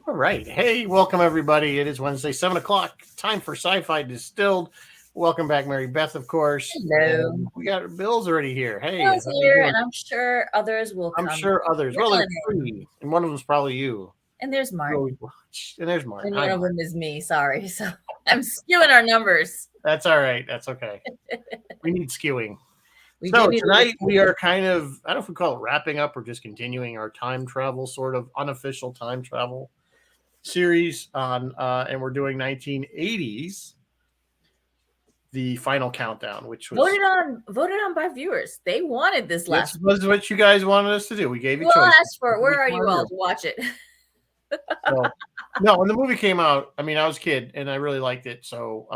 All right. Hey, welcome everybody. It is Wednesday, 7 o'clock. Time for Sci-Fi Distilled. Welcome back, Mary Beth, of course. Hello. And we got Bill's already here. Hey, Bill's how you here, doing? and I'm sure others will I'm come sure others. Well, there's trickling in. three, and one of them's probably you. And there's You Martin, always watch. And there's Martin. and Hi, one of Martin. them is me. Sorry, so I'm skewing our numbers. That's all right. That's okay. We need skewing. We do So need a little tonight we are kind of, I don't know if we call it wrapping up or just continuing our time travel, sort of unofficial time travel series on, and we're doing 1980s. The final countdown, which was voted on by viewers. They wanted this this last. was what you guys wanted us to do. We gave you Well, choices. asked for it. Where are you all to watch it? So, no, when the movie came out, I mean, I was a kid and I really liked it. So,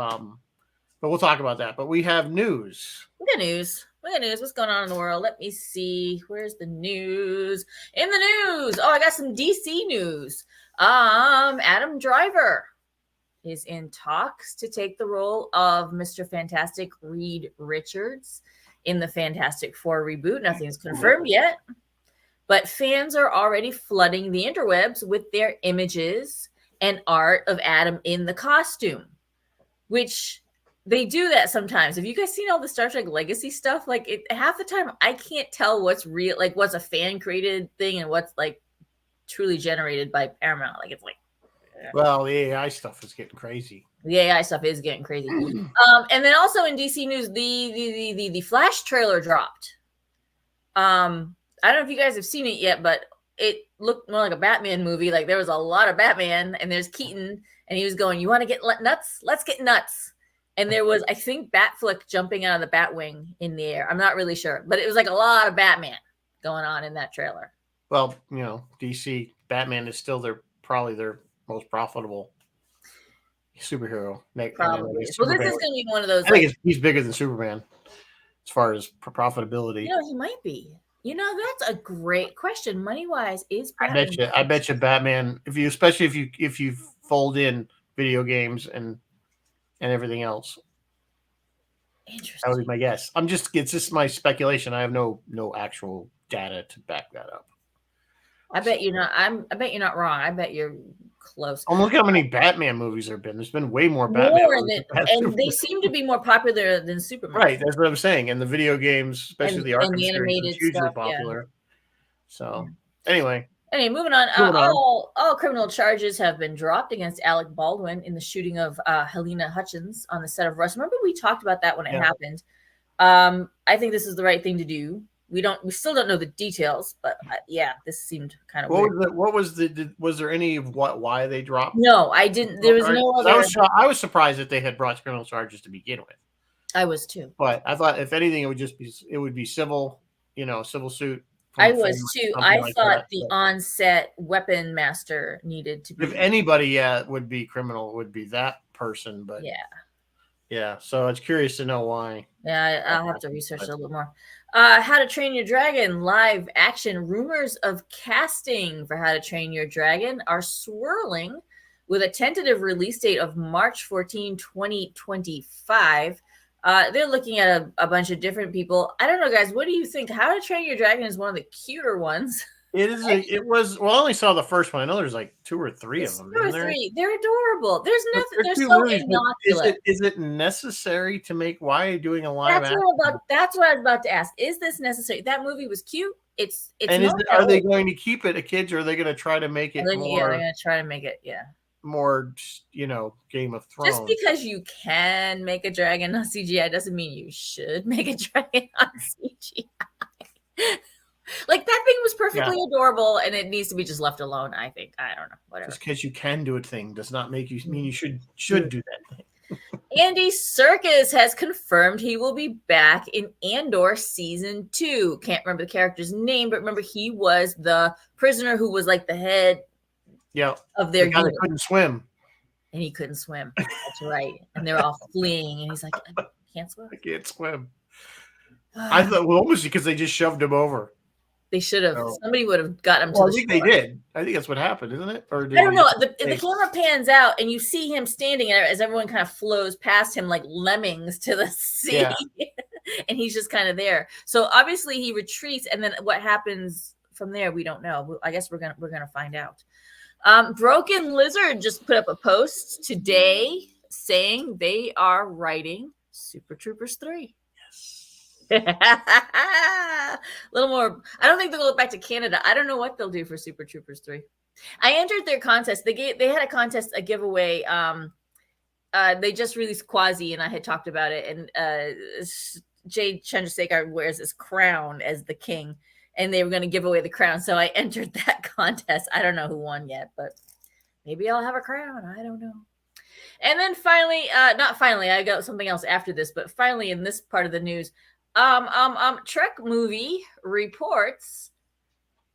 but we'll talk about that. But we have news. We got news. What's going on in the world? Let me see. Where's the news? In the news. Oh, I got some DC news. Adam Driver is in talks to take the role of Mr. Fantastic Reed Richards in the Fantastic Four reboot. Nothing's confirmed yet, but fans are already flooding the interwebs with their images and art of Adam in the costume, which they do that sometimes. Have you guys seen all the Star Trek Legacy stuff? Like half the time I can't tell what's real, like what's a fan created thing and what's like truly generated by Paramount. Like it's like, well, the AI stuff is getting crazy. The AI stuff is getting crazy. And then also in DC news, the Flash trailer dropped. I don't know if you guys have seen it yet, but it looked more like a Batman movie. Like there was a lot of Batman, and there's Keaton, and he was going, "You want to get nuts? Let's get nuts." And there was, I think, Batflick jumping out of the Batwing in the air. I'm not really sure, but it was like a lot of Batman going on in that trailer. Well, DC Batman is still probably their most profitable superhero. Probably. So this is going to be one of those. I think he's bigger than Superman as far as profitability. He might be. That's a great question. Money wise, is Batman? I bet you Batman. Especially if you fold in video games and everything else. Interesting. That would be my guess. It's just my speculation. I have no actual data to back that up. I bet you're not. I bet you're not wrong. I bet you're close. Look how many Batman movies there have been. There's been way more Batman movies and they seem to be more popular than Superman. Right, that's what I'm saying. And the video games, especially the Arkham series, is hugely popular. Yeah. So anyway, moving on. All criminal charges have been dropped against Alec Baldwin in the shooting of Helena Hutchins on the set of Rush. Remember we talked about that when it happened. I think this is the right thing to do. We still don't know the details, but this seemed kind of weird. Was there any of why they dropped? No, I didn't. There was no other. I was surprised that they had brought criminal charges to begin with. I was too. But I thought if anything, it would be civil, civil suit. I was too. I thought the on-set weapon master needed to be. If anybody would be criminal, it would be that person. But yeah. So it's curious to know why. Yeah, I'll have to research it a little more. How to Train Your Dragon live action. Rumors of casting for How to Train Your Dragon are swirling with a tentative release date of March 14, 2025. They're looking at a bunch of different people. I don't know, guys. What do you think? How to Train Your Dragon is one of the cuter ones. It is. It was. Well, I only saw the first one. I know there's like 2 or 3 of them. 2 or 3. They're adorable. There's nothing. They're so innocuous. Is it necessary to make? Why are you doing a live action? That's what I was about to ask. Is this necessary? That movie was cute. It's. And are they going to keep it a kids, or are they going to try to make it more? Yeah, they're going to try to make it. Yeah. More, Game of Thrones. Just because you can make a dragon on CGI doesn't mean you should make a dragon on CGI. Like that thing was perfectly adorable, and it needs to be just left alone. I think. I don't know. Whatever. Just because you can do a thing does not make you mean you should do that thing. Andy Serkis has confirmed he will be back in Andor season 2. Can't remember the character's name, but remember he was the prisoner who was like the head. Of their guy that couldn't swim. And he couldn't swim. That's right. And they're all fleeing, and he's like, I can't swim. I can't swim. I thought, almost because they just shoved him over. They should have. Somebody would have got him to the shore. They did. I think that's what happened, isn't it? Or I don't know. The camera pans out, and you see him standing as everyone kind of flows past him like lemmings to the sea. Yeah. And he's just kind of there. So obviously he retreats, and then what happens from there, we don't know. I guess we're gonna find out. Broken Lizard just put up a post today saying they are writing Super Troopers 3. A little more. I don't think they'll go back to Canada. I don't know what they'll do for Super Troopers 3. I entered their contest. They had a contest, a giveaway. They just released Quasi, and I had talked about it. And Jade Chandrasekhar wears this crown as the king, and they were going to give away the crown. So I entered that contest. I don't know who won yet, but maybe I'll have a crown. I don't know. And then finally, not finally, I got something else after this, but finally in this part of the news, Trek Movie reports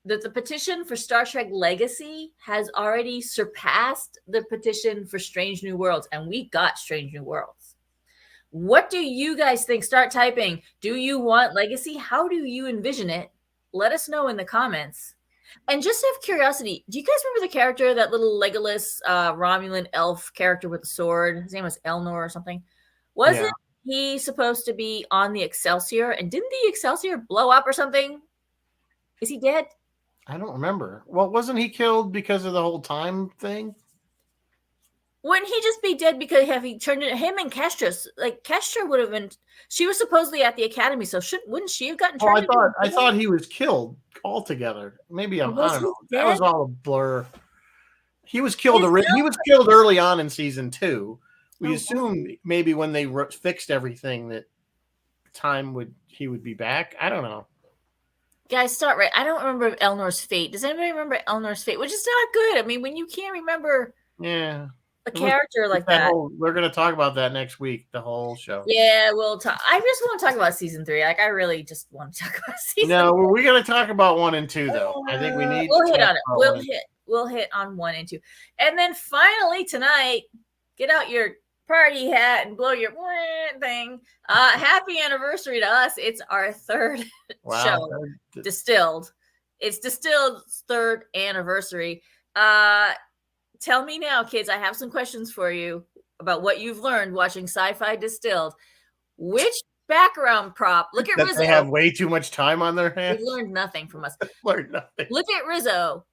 that the petition for Star Trek Legacy has already surpassed the petition for Strange New Worlds, and we got Strange New Worlds. What do you guys think? Start typing. Do you want Legacy? How do you envision it? Let us know in the comments. And just out of curiosity, do you guys remember the character, that little Legolas Romulan elf character with the sword? His name was Elnor or something. Wasn't he supposed to be on the Excelsior? And didn't the Excelsior blow up or something? Is he dead? I don't remember. Well, wasn't he killed because of the whole time thing? Wouldn't he just be dead because he turned into him and Kestra? Like Kestra would have been. She was supposedly at the academy, so wouldn't she have gotten turned? I thought he was killed altogether. Maybe I don't know. Dead? That was all a blur. He was killed. He was killed early on in season 2. We assumed maybe when they fixed everything that he would be back. I don't know. Guys, start right. I don't remember Elnor's fate. Does anybody remember Elnor's fate? Which is not good. I mean, when you can't remember a character like that. We're going to talk about that next week, the whole show. Yeah, we'll talk. I just want to talk about season 3. Like, I really just want to talk about season 3. No, we're going to talk about 1 and 2, though. I think we need We'll hit on it. We'll hit on 1 and 2. And then finally tonight, get out your party hat and blow your thing. Happy anniversary to us. It's our 3rd show. Distilled. It's Distilled's 3rd anniversary. Tell me now, kids, I have some questions for you about what you've learned watching Sci-Fi Distilled. Which background prop? Look at Rizzo. They have way too much time on their hands. They learned nothing from us. Learned nothing. Look at Rizzo.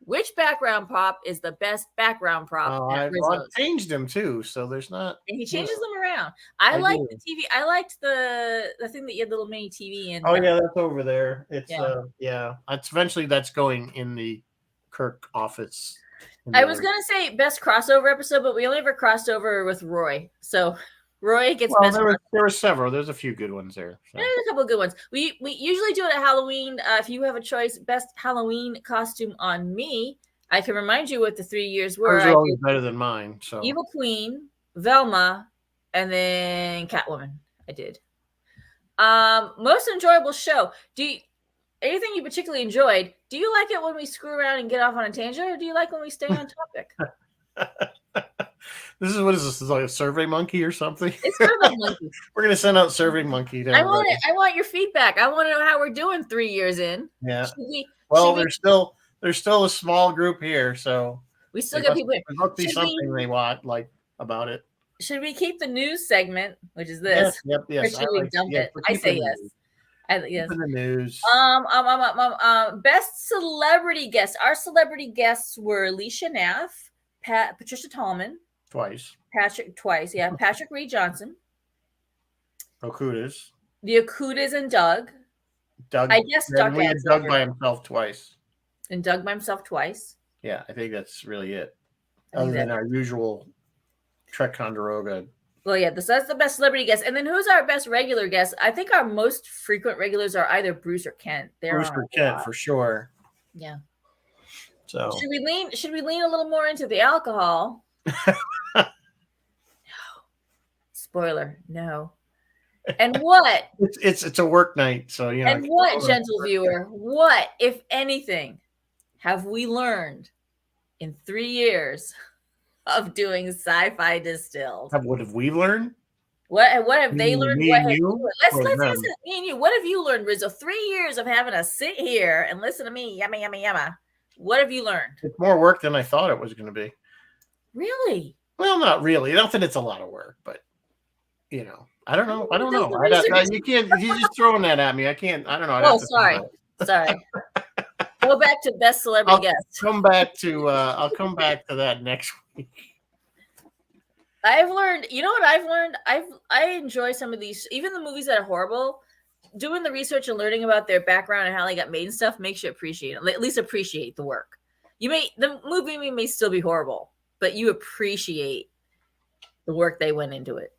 Which background prop is the best background prop? I changed them too, so there's not. And he changes them around. I like the TV. I liked the thing that you had little mini TV in. Oh yeah, that's over there. It's It's eventually that's going in the Kirk office. I was gonna say best crossover episode, but we only ever crossed over with Roy. So Roy gets best. There were several. There's a few good ones there. So. There's a couple of good ones. We usually do it at Halloween. If you have a choice, best Halloween costume on me, I can remind you what the 3 years were. Yours are always better than mine. So Evil Queen, Velma, and then Catwoman. I did. Most enjoyable show. Anything you particularly enjoyed? Do you like it when we screw around and get off on a tangent, or do you like when we stay on topic? What is this? Is this like a Survey Monkey or something? It's Survey Monkey. We're gonna send out Survey Monkey. I want your feedback. I want to know how we're doing 3 years in. Yeah. There's still a small group here, so we still got people. There must be something they want about it. Should we keep the news segment, which is this? Yes. Or should we dump it? I say yes. Yes. In the news. Best celebrity guests. Our celebrity guests were Alicia Naff, Patricia Tallman. Twice. Patrick Reed Johnson. Okudas. The Okudas and Doug. I guess Doug had Doug by himself twice. And Doug by himself twice. Yeah, I think that's really it. Other than our usual Trek Condoroga. Well, yeah, that's the best celebrity guest. And then who's our best regular guest? I think our most frequent regulars are either Bruce or Kent. Bruce or Kent, for sure. Yeah. So should we lean a little more into the alcohol? No. Spoiler, no. And what? It's a work night, so you know. And what, gentle viewer, what, if anything, have we learned in 3 years of doing Sci-Fi Distilled? What have we learned? What have they learned? Me and you? Let's listen. Me and you. What have you learned, Rizzo? 3 years of having us sit here and listen to me. Yummy, yummy, yummy. What have you learned? It's more work than I thought it was going to be. Really? Well, not really. Not that it's a lot of work, but you know, I don't know. You can't. He's just throwing that at me. I can't. I don't know. Sorry. Well, Go back to best celebrity guest. I'll come back to that next week. I've learned, you know what I've learned? I enjoy some of these, even the movies that are horrible. Doing the research and learning about their background and how they got made and stuff makes you appreciate it. At least appreciate the work. The movie may still be horrible, but you appreciate the work they went into it,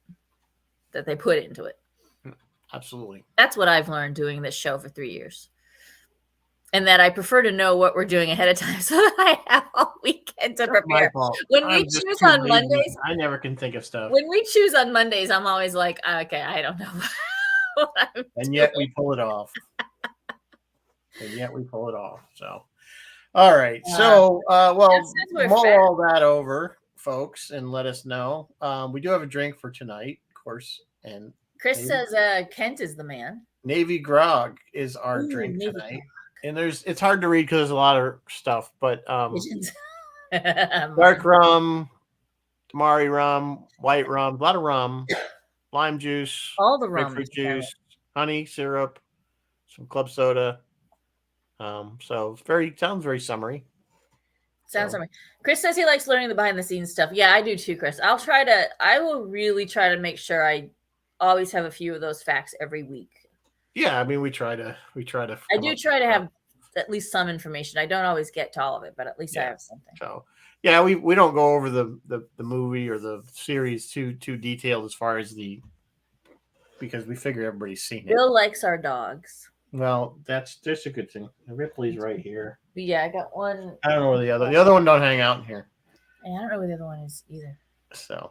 that they put into it. Absolutely. That's what I've learned doing this show for 3 years. And that I prefer to know what we're doing ahead of time so that I have all weekend to prepare. When we choose on Mondays, I never can think of stuff. When we choose on Mondays, I'm always like, okay, I don't know. And yet we pull it off. So, all right. So, mull all that over, folks, and let us know. We do have a drink for tonight, of course. And Chris says Kent is the man. Navy Grog is our drink tonight. And it's hard to read because there's a lot of stuff, but dark rum, tamari rum, white rum, a lot of rum, lime juice, all the rum, grapefruit juice, honey syrup, some club soda. So sounds very summery. Summery. Chris says he likes learning the behind the scenes stuff. Yeah, I do too, Chris. I will really try to make sure I always have a few of those facts every week. Yeah, I mean, we try to. I do try to have at least some information. I don't always get to all of it, but at least I have something. So, yeah, we don't go over the movie or the series too detailed as far as because we figure everybody's seen it. Bill likes our dogs. Well, that's a good thing. Ripley's right here. Yeah, I got one. I don't know where the other one don't hang out in here. I don't know where the other one is either. So.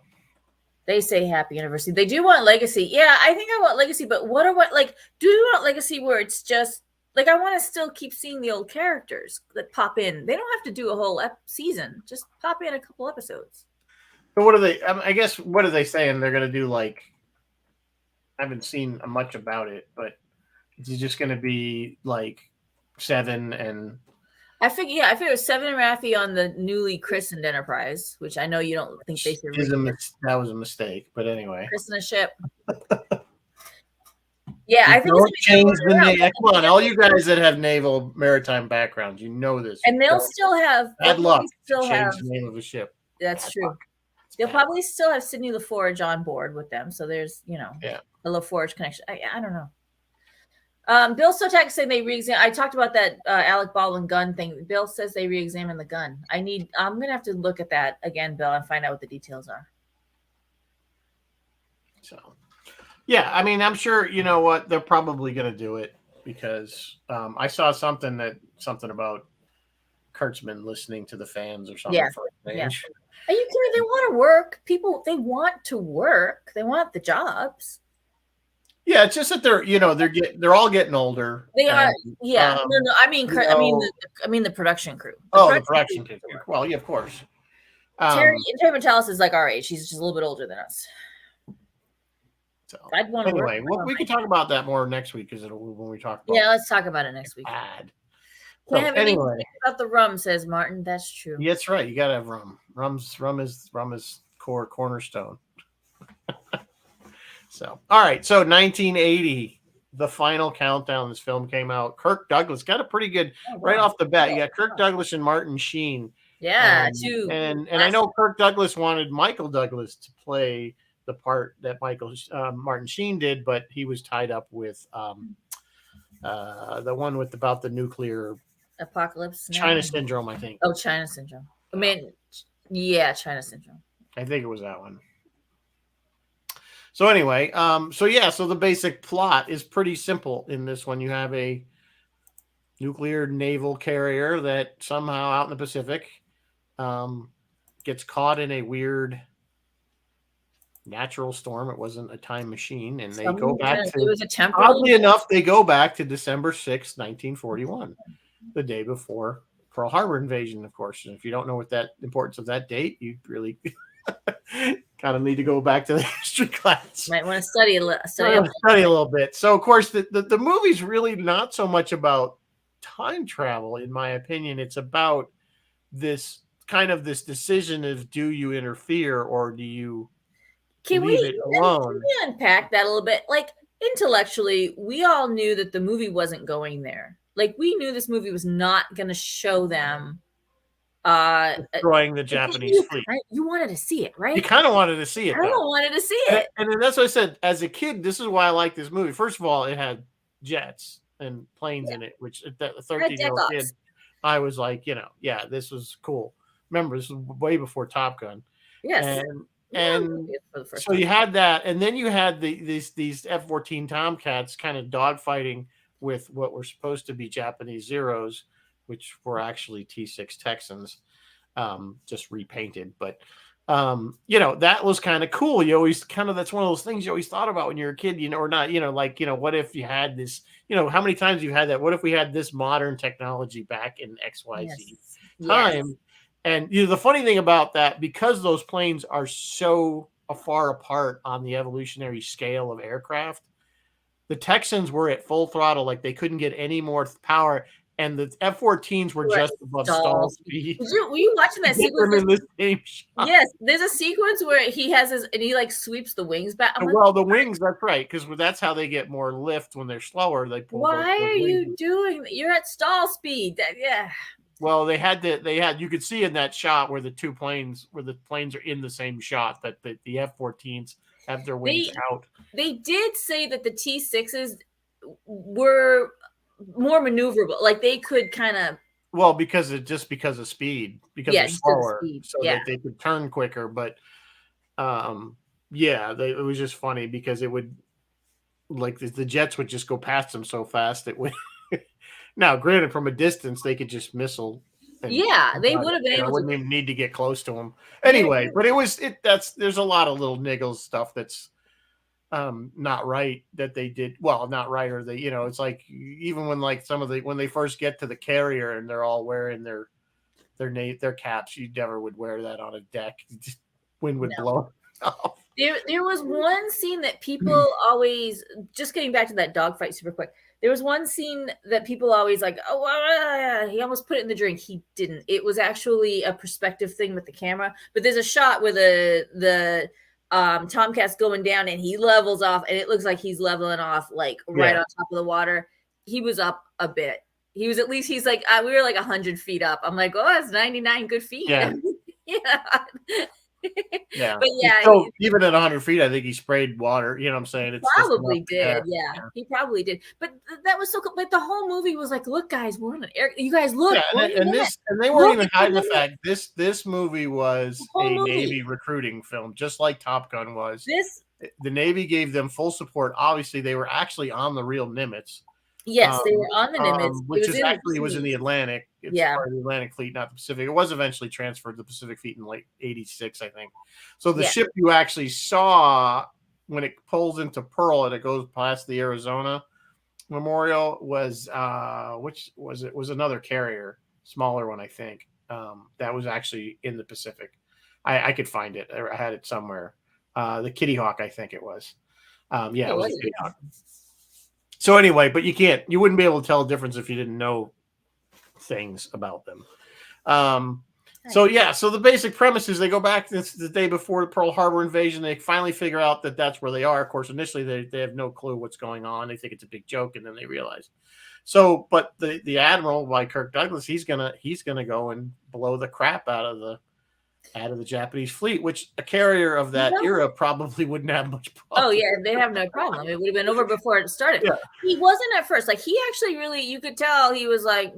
They say happy anniversary. They do want legacy. Yeah, I think I want legacy, but do you want legacy where it's just like I want to still keep seeing the old characters that pop in? They don't have to do a whole season. Just pop in a couple episodes. So what are they? I guess what are they saying? They're going to do I haven't seen much about it, but it's just going to be Seven and. I figure it was Seven and Raffi on the newly christened Enterprise, which I know you don't think they should. That was a mistake, but anyway. Christen a ship. Yeah, I think don't change the name. Come on, all you guys that have naval maritime backgrounds, you know this. And they'll still have bad luck to change the name of a ship. That's true. They'll probably still have Sidney LaForge on board with them, so there's a LaForge connection. I don't know. Bill Sotak saying they re-examine. I talked about that Alec Baldwin gun thing. Bill says they re-examine the gun. I'm gonna have to look at that again, Bill, and find out what the details are. So, yeah, I mean, I'm sure you know what they're probably gonna do it because I saw something about Kurtzman listening to the fans or something. Yeah. Are you kidding? They want to work. They want to work. They want the jobs. Yeah, it's just that they're all getting older. They are. Yeah. No. I mean the production crew. The production crew. Well, yeah, of course. Terry Matalis is like our age. He's just a little bit older than us. So we can talk about that more next week because when we talk about. Yeah, let's talk about it next week. Bad. Can't have anything about the rum, says Martin. That's true. Yeah, that's right. You gotta have rum. Rum is cornerstone. So, all right. So 1980, the final countdown. This film came out. Kirk Douglas got a pretty good right off the bat. You got Kirk Douglas and Martin Sheen. Yeah, and I know Kirk Douglas wanted Michael Douglas to play the part that Martin Sheen did, but he was tied up with the one about the nuclear apocalypse. China Syndrome, I think. Oh, China Syndrome. I mean, yeah, China Syndrome. I think it was that one. So anyway, so the basic plot is pretty simple in this one. You have a nuclear naval carrier that somehow out in the Pacific gets caught in a weird natural storm. It wasn't a time machine, and they go back to. It was a temporal. Oddly enough, they go back to December 6th, 1941, the day before Pearl Harbor invasion. Of course, and if you don't know what that importance of that date, you really. Kind of need to go back to the history class. Might want to study a little bit. So, of course, the movie's really not so much about time travel, in my opinion. It's about this decision of do you interfere or do you leave it alone? Can we unpack that a little bit? Like, intellectually, we all knew that the movie wasn't going there. like we knew this movie was not going to show them destroying the Japanese fleet. right? You wanted to see it, right? You kind of wanted to see it, I though. wanted to see it. And that's what I said. As a kid, this is why I like this movie. First of all, it had jets and planes in it, which a 13-year-old kid, I was like, yeah, this was cool. Remember, this was way before Top Gun. Yes. And so you had that, and then you had these F-14 Tomcats kind of dogfighting with what were supposed to be Japanese Zeros, which were actually T-6 Texans, just repainted. But that was kind of cool. You always that's one of those things you always thought about when you're a kid, or not, what if you had this, how many times you've had that? What if we had this modern technology back in XYZ time? Yes. And the funny thing about that, because those planes are so far apart on the evolutionary scale of aircraft, the Texans were at full throttle, like they couldn't get any more power, and the F-14s were just above stall speed. Were you watching that sequence? In the same shot. Yes, there's a sequence where he has his, and he like sweeps the wings back. Well, the wings, that's right, because that's how they get more lift when they're slower. They pull. Why are you doing that? You're at stall speed. Yeah. Well, you could see in that shot where the planes are in the same shot, that the F-14s have their wings out. They did say that the T-6s were more maneuverable, like they could kind of. Well, because of speed, because they're slower, so that they could turn quicker. But it was just funny because it would, like, the jets would just go past them so fast it would. Now, granted, from a distance, they could just missile. They would have been able to. Wouldn't even need to get close to them. Anyway, but there's a lot of little niggles stuff that's not right that they did. Well, not right, or they, it's like, even when like when they first get to the carrier and they're all wearing their caps, you never would wear that on a deck. Wind would blow off. There was one scene that people always, just getting back to that dogfight super quick. There was one scene that people always like, he almost put it in the drink. He didn't. It was actually a perspective thing with the camera. But there's a shot where the Tomcat's going down and he levels off, and it looks like he's leveling off like right on top of the water. He was up a bit. He was he's like, we were like 100 feet up. I'm like, that's 99 good feet. Yeah. Yeah. But still, even at 100 feet, I think he sprayed water. You know what I'm saying? It's probably did. Yeah, he probably did. But that was so cool. But the whole movie was like, look, guys, we're on an air. You guys look. Yeah, and they weren't even hiding the fact this movie was Navy recruiting film, just like Top Gun was. The Navy gave them full support. Obviously, they were actually on the real Nimitz. Yes, they were on the Nimitz, which was in the Atlantic. It's part of the Atlantic Fleet, not the Pacific. It was eventually transferred to the Pacific Fleet in late '86, I think. So the ship you actually saw when it pulls into Pearl and it goes past the Arizona Memorial was which was it? Was another carrier, smaller one, I think. That was actually in the Pacific. I could find it. I had it somewhere. The Kitty Hawk, I think it was. It was a Kitty Hawk. So anyway, but you wouldn't be able to tell the difference if you didn't know things about them. So the basic premise is they go back the day before the Pearl Harbor invasion. They finally figure out that that's where they are. Of course, initially they have no clue what's going on. They think it's a big joke, and then they realize. So, but the admiral, by Kirk Douglas, he's gonna go and blow the crap out of the Japanese fleet, which a carrier of that era probably wouldn't have much problem. Oh yeah, they have no problem. It would have been over before it started. Yeah. He wasn't at first. Like, he actually really, you could tell he was like,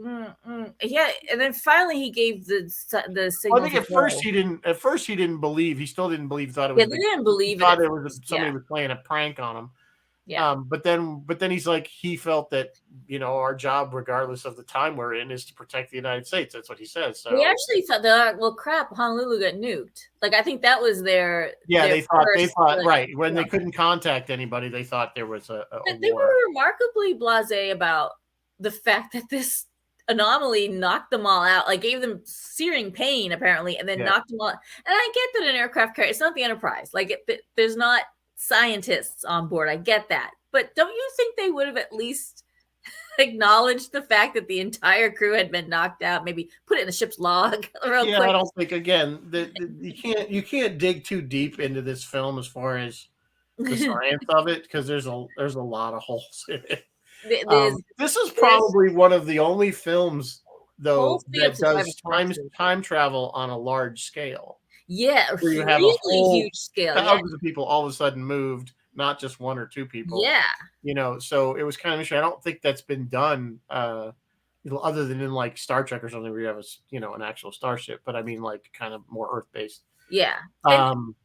yeah. And then finally he gave the signal. I think at first he didn't believe. He still didn't believe. Thought it was. Yeah, they didn't believe. Thought it was somebody was playing a prank on him. Yeah. But then he's like, he felt that, our job, regardless of the time we're in, is to protect the United States. That's what he says. So we actually thought that, well, crap, Honolulu got nuked. Like, I think that was their. Yeah, they thought like, right when they couldn't contact anybody, they thought there was a they war. were remarkably blasé about the fact that this anomaly knocked them all out, like gave them searing pain apparently, and then knocked them all out. And I get that an aircraft carrier, it's not the Enterprise. Like, there's not scientists on board. I get that. But don't you think they would have at least acknowledged the fact that the entire crew had been knocked out? Maybe put it in the ship's log. Real quick. I don't think, again, you can't dig too deep into this film as far as the science of it, because there's a lot of holes in it. There's This is probably one of the only films, full though, speed up that to drive does across the time travel on a large scale, yeah, where you have a really whole huge scale. Yeah, thousands of people all of a sudden moved, not just one or two people. yeah, So it was kind of interesting. I don't think that's been done, other than in like Star Trek or something, where you have an actual starship. But I mean, like, kind of more Earth based. yeah. And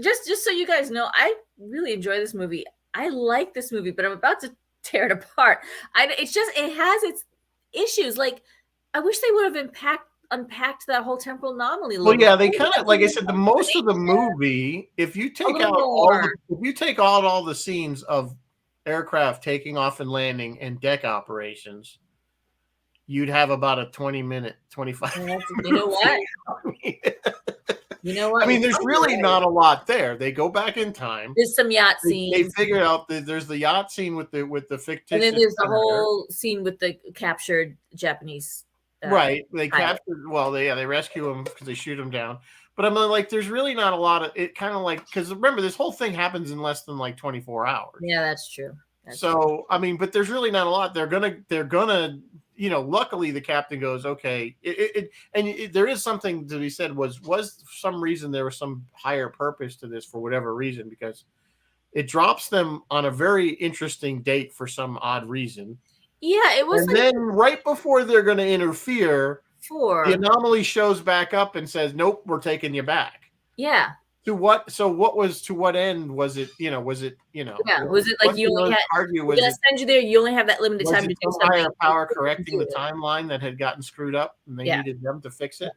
just so you guys know, I really enjoy this movie. I like this movie, but I'm about to tear it apart. It has its issues. Like, I wish they would have unpacked that whole temporal anomaly a Well, little yeah, bit. they kind of, like I said, the most of the movie, if you take out all the scenes of aircraft taking off and landing and deck operations, you'd have about a 20-minute, 25. You know what? You know what? I mean, there's really not a lot there. They go back in time. There's some yacht They scenes. figured out that there's the yacht scene with the fictitious, and then there's the senator. whole scene with the captured Japanese. Right. They captured. Well, they rescue him because they shoot him down. But I'm like, there's really not a lot of it. Kind of like, because remember, this whole thing happens in less than like 24 hours. Yeah, that's true. I mean, but there's really not a lot. They're gonna, luckily the captain goes, okay. There is something to be said. Was for some reason there was some higher purpose to this for whatever reason, because it drops them on a very interesting date for some odd reason. Yeah, it was. And then right before they're going to interfere, the anomaly shows back up and says, "Nope, we're taking you back." Yeah. To what? So what was, to what end was it? Was it? Yeah. Was it like you only had? We're gonna send you there. You only have that limited time to do something. Higher power correcting the timeline that had gotten screwed up, and they needed them to fix it.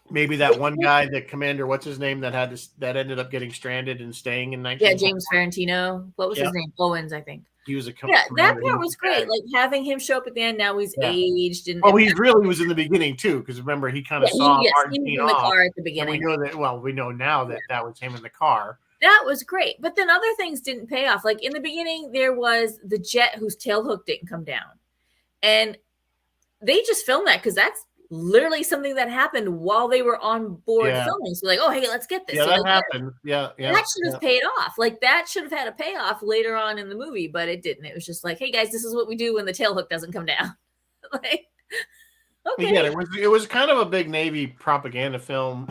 Maybe that one guy, the commander, what's his name, that ended up getting stranded and staying in 19. Yeah, James Ferrantino. What was his name? Owens, I think. He was a that part was great. Like having him show up at the end. Now he's aged, and he really was in the beginning too, because remember he kind of saw Martin in the car at the beginning. And we know that. Well, we know now that that was him in the car. That was great, but then other things didn't pay off. Like in the beginning, there was the jet whose tail hook didn't come down, and they just filmed that because that's literally something that happened while they were on board filming. So like, oh, hey, let's get this. Yeah, that happened. Yeah. That should have paid off. Like that should have had a payoff later on in the movie, but it didn't. It was just like, hey guys, this is what we do when the tail hook doesn't come down. Like, okay. Yeah, it was kind of a big Navy propaganda film.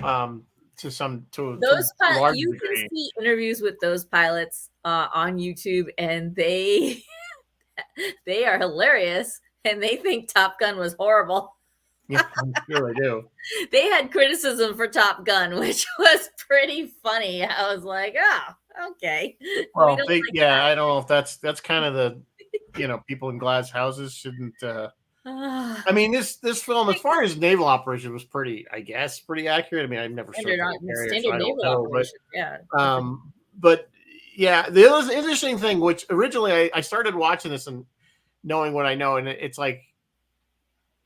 Those pilots, you can see interviews with those pilots on YouTube, and they are hilarious, and they think Top Gun was horrible. Yeah, I'm sure they do. They had criticism for Top Gun, which was pretty funny. I was like, oh, okay. Well, I don't know if that's kind of the, people in glass houses shouldn't. I mean, this film, as far as naval operation, was pretty accurate. I mean, I've never standard naval operation. Yeah. But yeah, the other interesting thing, which originally I started watching this and knowing what I know, and it's like,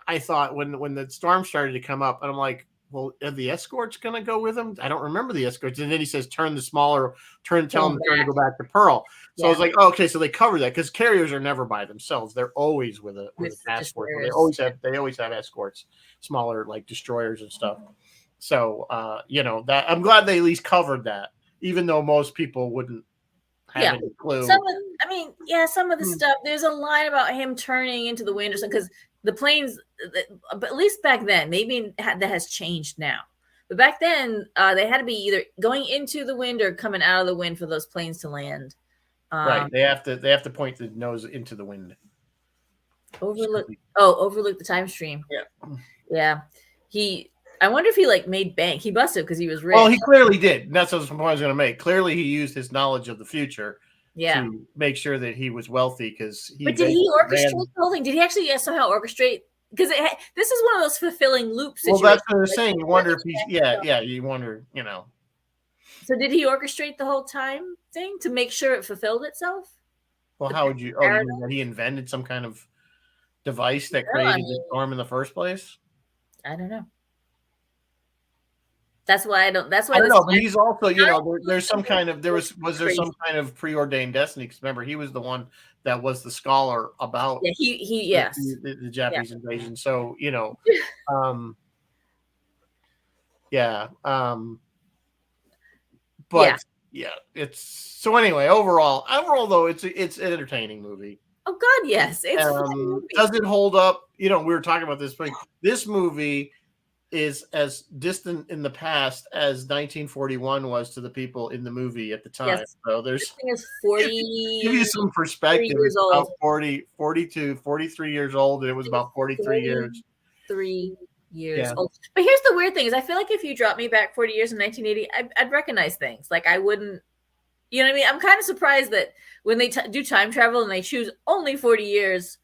I thought when the storm started to come up, and I'm like, well, are the escorts going to go with him? I don't remember the escorts. And then he says, tell them to go back to Pearl. So I was like, oh, okay, so they cover that, because carriers are never by themselves. They're always with a task force. They always have escorts, smaller like destroyers and stuff. So that I'm glad they at least covered that, even though most people wouldn't have any clue. Some of the stuff. There's a line about him turning into the wind or something, because the planes, but at least back then, maybe that has changed now. But back then, they had to be either going into the wind or coming out of the wind for those planes to land. Right, they have to point the nose into the wind. Overlook the time stream. Yeah. I wonder if he made bank. He busted because he was rich. Well, he clearly did. That's what I was going to make. Clearly, he used his knowledge of the future. Yeah. To make sure that he was wealthy, because But did he orchestrate the whole thing? Did he actually somehow orchestrate? Because this is one of those fulfilling loops. Well, that's what I was saying. You wonder if he's you wonder, So did he orchestrate the whole time thing to make sure it fulfilled itself? Well, how would you? Oh, you mean that he invented some kind of device that created the storm in the first place? I don't know. That's why I don't. That's why I don't know. But he's also, there's some kind of was there some kind of preordained destiny? Because remember, he was the one that was the scholar about the Japanese invasion. So but yeah, it's so anyway. Overall though, it's an entertaining movie. Oh God, yes, it's a fun movie. Does it hold up? You know, we were talking about this, but this movie is as distant in the past as 1941 was to the people in the movie at the time. Yes. So there's This thing is 40. give you some perspective. years It's about old. 42, 43 years old, and it was about 43 years. 3 years old. But here's the weird thing: is I feel like if you drop me back 40 years in 1980, I'd recognize things. Like I wouldn't. You know what I mean? I'm kind of surprised that when they do time travel and they choose only 40 years.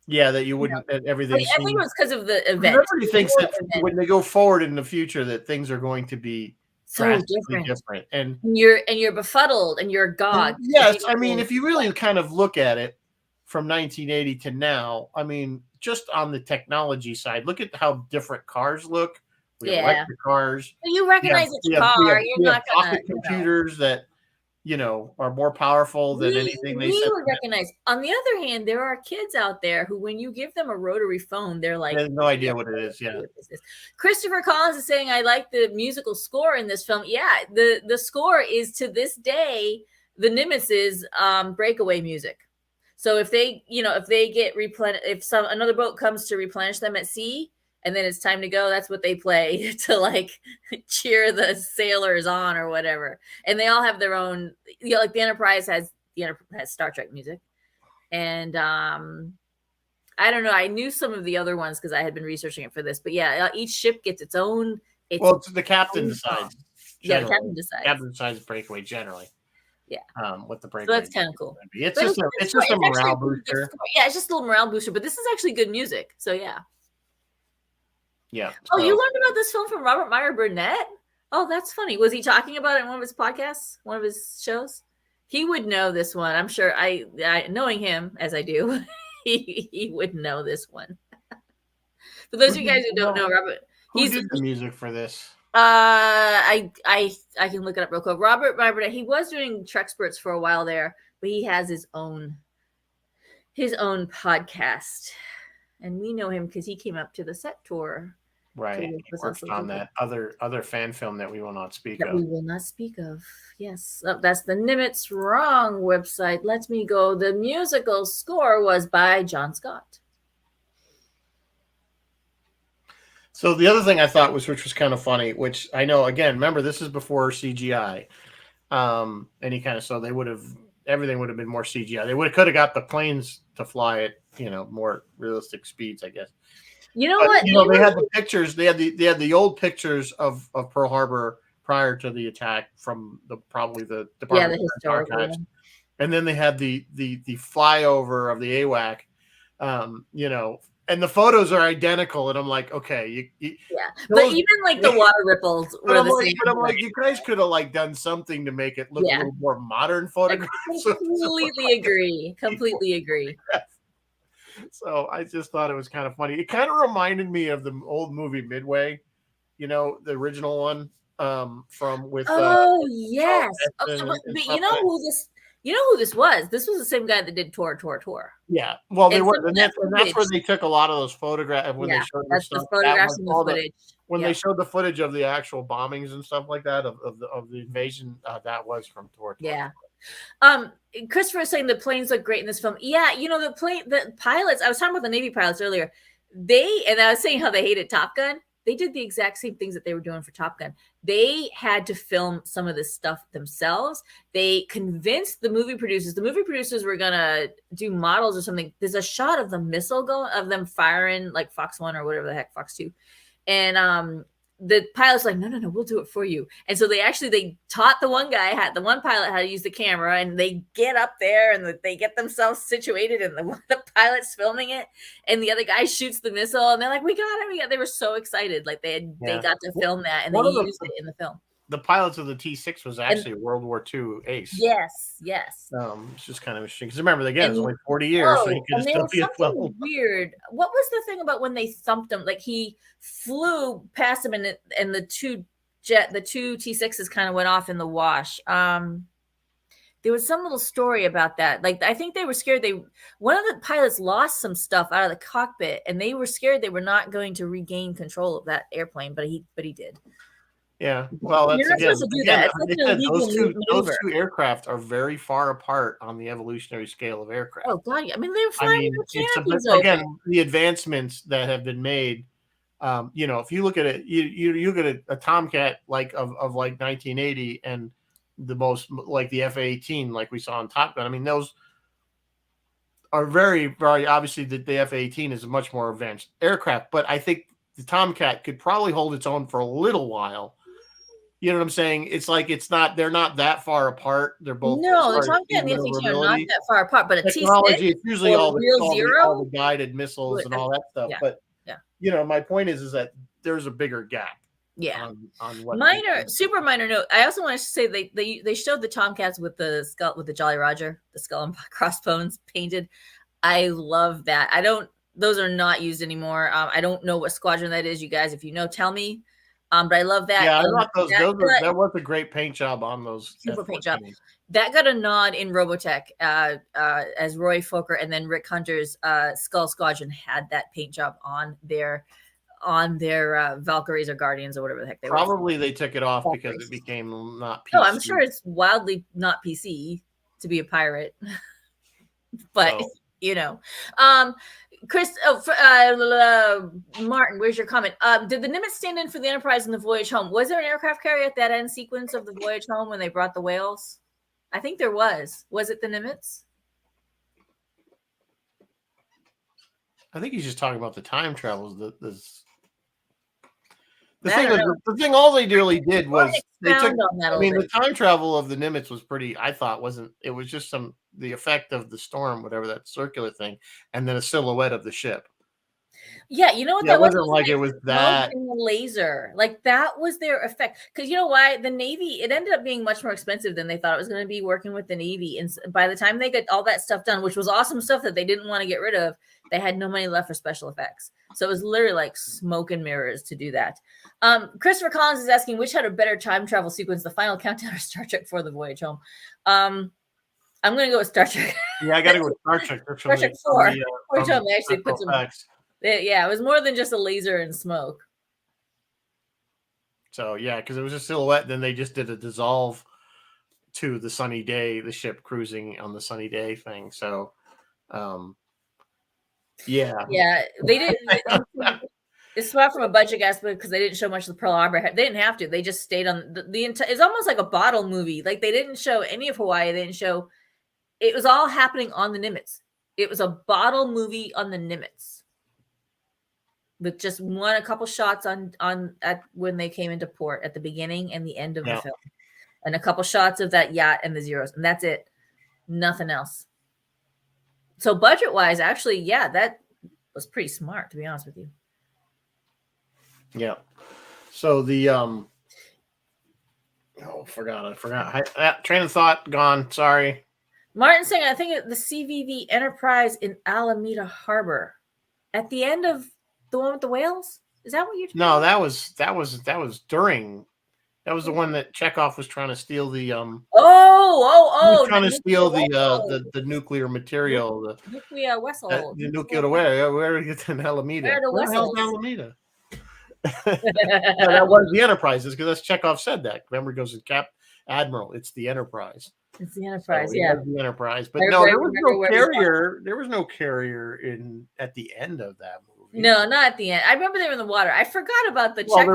Yeah, that you wouldn't. That everything. I think it was because of the event. Everybody thinks that when they go forward in the future, that things are going to be so different, and you're befuddled and you're agog. Yes, I mean, if you really kind of look at it from 1980 to now, I mean, just on the technology side, look at how different cars look. We have electric cars. You recognize it's a car. You're not going to computers that are more powerful than anything they said. Would recognize. On the other hand, there are kids out there who, when you give them a rotary phone, they're like, they have no idea what it is. Yeah. Christopher Collins is saying, I like the musical score in this film. Yeah, the score is to this day the Nimitz's breakaway music. So if they get replenished, if another boat comes to replenish them at sea, and then it's time to go, that's what they play to like cheer the sailors on or whatever. And they all have their own, like the Enterprise has Star Trek music. And I don't know. I knew some of the other ones because I had been researching it for this. But yeah, each ship gets its own. Well, the captain decides. Yeah, the captain decides. Captain decides breakaway generally. Yeah. With the breakaway. So that's kind of cool. It's just a morale booster. Yeah, it's just a little morale booster. But this is actually good music. So yeah. Yeah. Oh, you learned about this film from Robert Meyer Burnett? Oh, that's funny. Was he talking about it in one of his podcasts, one of his shows? He would know this one. I'm sure. I knowing him as I do, he would know this one. For those of you guys who don't know, Robert, who did the music for this? I can look it up real quick. Robert Meyer Burnett. He was doing Trek Spurts for a while there, but he has his own podcast, and we know him because he came up to the set tour. Right. He worked on that other fan film that we will not speak of. We will not speak of. Yes. Oh, that's the Nimitz Wrong website. Let me go. The musical score was by John Scott. So the other thing I thought which was kind of funny, which I know, again, remember, this is before CGI. Any kind of, so everything would have been more CGI. They could have got the planes to fly at, more realistic speeds, I guess. You know what? They had the pictures. They had the old pictures of Pearl Harbor prior to the attack from probably the Department of historical Archives, and then they had the flyover of the AWAC, and the photos are identical. And I'm like, okay, but even like the water ripples were the same. But I'm like, you guys could have like done something to make it look a little more modern photographs. Completely agree. So I just thought it was kind of funny. It kind of reminded me of the old movie Midway, the original one with. Oh yes, but you know who this was? This was the same guy that did Tor. Yeah, well, they were, and that's where they took a lot of those photographs when they showed the photographs and the footage. When they showed the footage of the actual bombings and stuff like that of the invasion, that was from Tor. Yeah. Christopher is saying the planes look great in this film. Yeah, the pilots, I was talking about the Navy pilots earlier. And I was saying how they hated Top Gun. They did the exact same things that they were doing for Top Gun. They had to film some of this stuff themselves. They convinced the movie producers. The movie producers were gonna do models or something. There's a shot of the missile of them firing like Fox 1 or whatever the heck, Fox 2. And the pilot's like, no, we'll do it for you. And so they taught the one pilot how to use the camera, and they get up there and they get themselves situated, and the pilot's filming it, and the other guy shoots the missile, and they're like, we got it. They were so excited. Like they got to film that, and they used it in the film. The pilots of the T6 was actually a World War II ace. Yes. It's just kind of interesting because remember, again, it's only 40 years, so he could still be a film. Weird. What was the thing about when they thumped him? Like he flew past him, and the two T6s kind of went off in the wash. There was some little story about that. Like I think they were scared. One of the pilots lost some stuff out of the cockpit, and they were scared they were not going to regain control of that airplane, but he did. Yeah. Well, that's You're not again, supposed to do that. It's like they an said illegal those maneuver. two aircraft are very far apart on the evolutionary scale of aircraft. Oh God! I mean, they were I flying mean, their it's canopies again open. the advancements that have been made. If you look at it, you look at a Tomcat of like 1980 and the most like the F-18 like we saw in Top Gun. I mean, those are very, very obviously the F-18 is a much more advanced aircraft, but I think the Tomcat could probably hold its own for a little while. You know what I'm saying? It's like they're not that far apart. They're both as No, the far as Tomcat speed and the F-18 are not maneuverability. that far apart, but a T-6 Technology, it's usually or all Real all Zero the guided missiles and all that stuff. yeah, But yeah. my point is that there's a bigger gap. Yeah. On what Super minor note. I also want to say they showed the Tomcats with the skull with the Jolly Roger, the skull and crossbones painted. I love that. Those are not used anymore. I don't know what squadron that is. You guys, if you know, tell me. But I love that. Yeah, I and thought that was a great paint job on those. Super paint job. F-14s. That got a nod in Robotech as Roy Fokker and then Rick Hunter's Skull Squadron had that paint job on their Valkyries or Guardians or whatever the heck they were. Probably they took it off because it became not PC. Oh, I'm sure it's wildly not PC to be a pirate. But Chris, Martin, where's your comment? Did the Nimitz stand in for the Enterprise in the voyage home? Was there an aircraft carrier at that end sequence of the voyage home when they brought the whales? I think there was. Was it the Nimitz? I think he's just talking about the time travels. The thing all they really did was they took. I mean, the time travel of the Nimitz was pretty. I thought wasn't. It was just the effect of the storm, whatever that circular thing, and then a silhouette of the ship. Yeah, you know what that wasn't like it was that laser. Like that was their effect. Because you know why? The Navy, it ended up being much more expensive than they thought it was going to be working with the Navy. And by the time they got all that stuff done, which was awesome stuff that they didn't want to get rid of, they had no money left for special effects. So it was literally like smoke and mirrors to do that. Christopher Collins is asking which had a better time travel sequence, the final countdown or Star Trek for the voyage home. I'm going to go with Star Trek. Yeah, I got to go with Star Trek. Star Trek 4. Voyage home, they actually put some... Yeah, it was more than just a laser and smoke. So, yeah, because it was a silhouette. Then they just did a dissolve to the sunny day, the ship cruising on the sunny day thing. So, yeah. Yeah, they didn't. It's not from a budget aspect because they didn't show much of the Pearl Harbor. They didn't have to. They just stayed on the entire. It's almost like a bottle movie. Like they didn't show any of Hawaii. They didn't show. It was all happening on the Nimitz. It was a bottle movie on the Nimitz. With just a couple shots on at when they came into port at the beginning and the end of the film, and a couple shots of that yacht and the Zeros, and that's it. Nothing else. So budget wise, actually, yeah, that was pretty smart to be honest with you. Yeah. So the forgot. Train of thought gone. Sorry. Martin saying, I think the CVV Enterprise in Alameda Harbor at the end of the one with the whales. Is that what you're? No, that was during. That was the one that Chekhov was trying to steal the. He was trying to steal the nuclear material. The nuclear vessel. The nuclear where is it in Alameda? Where the hell's Alameda? That was the Enterprise, because that's Chekhov said that. Remember, he goes to Cap Admiral. It's the Enterprise. It's the Enterprise, so yeah. The Enterprise, but no, there was no carrier. There was no carrier at the end of that movie. No, not at the end. I remember they were in the water. I forgot about the. Well,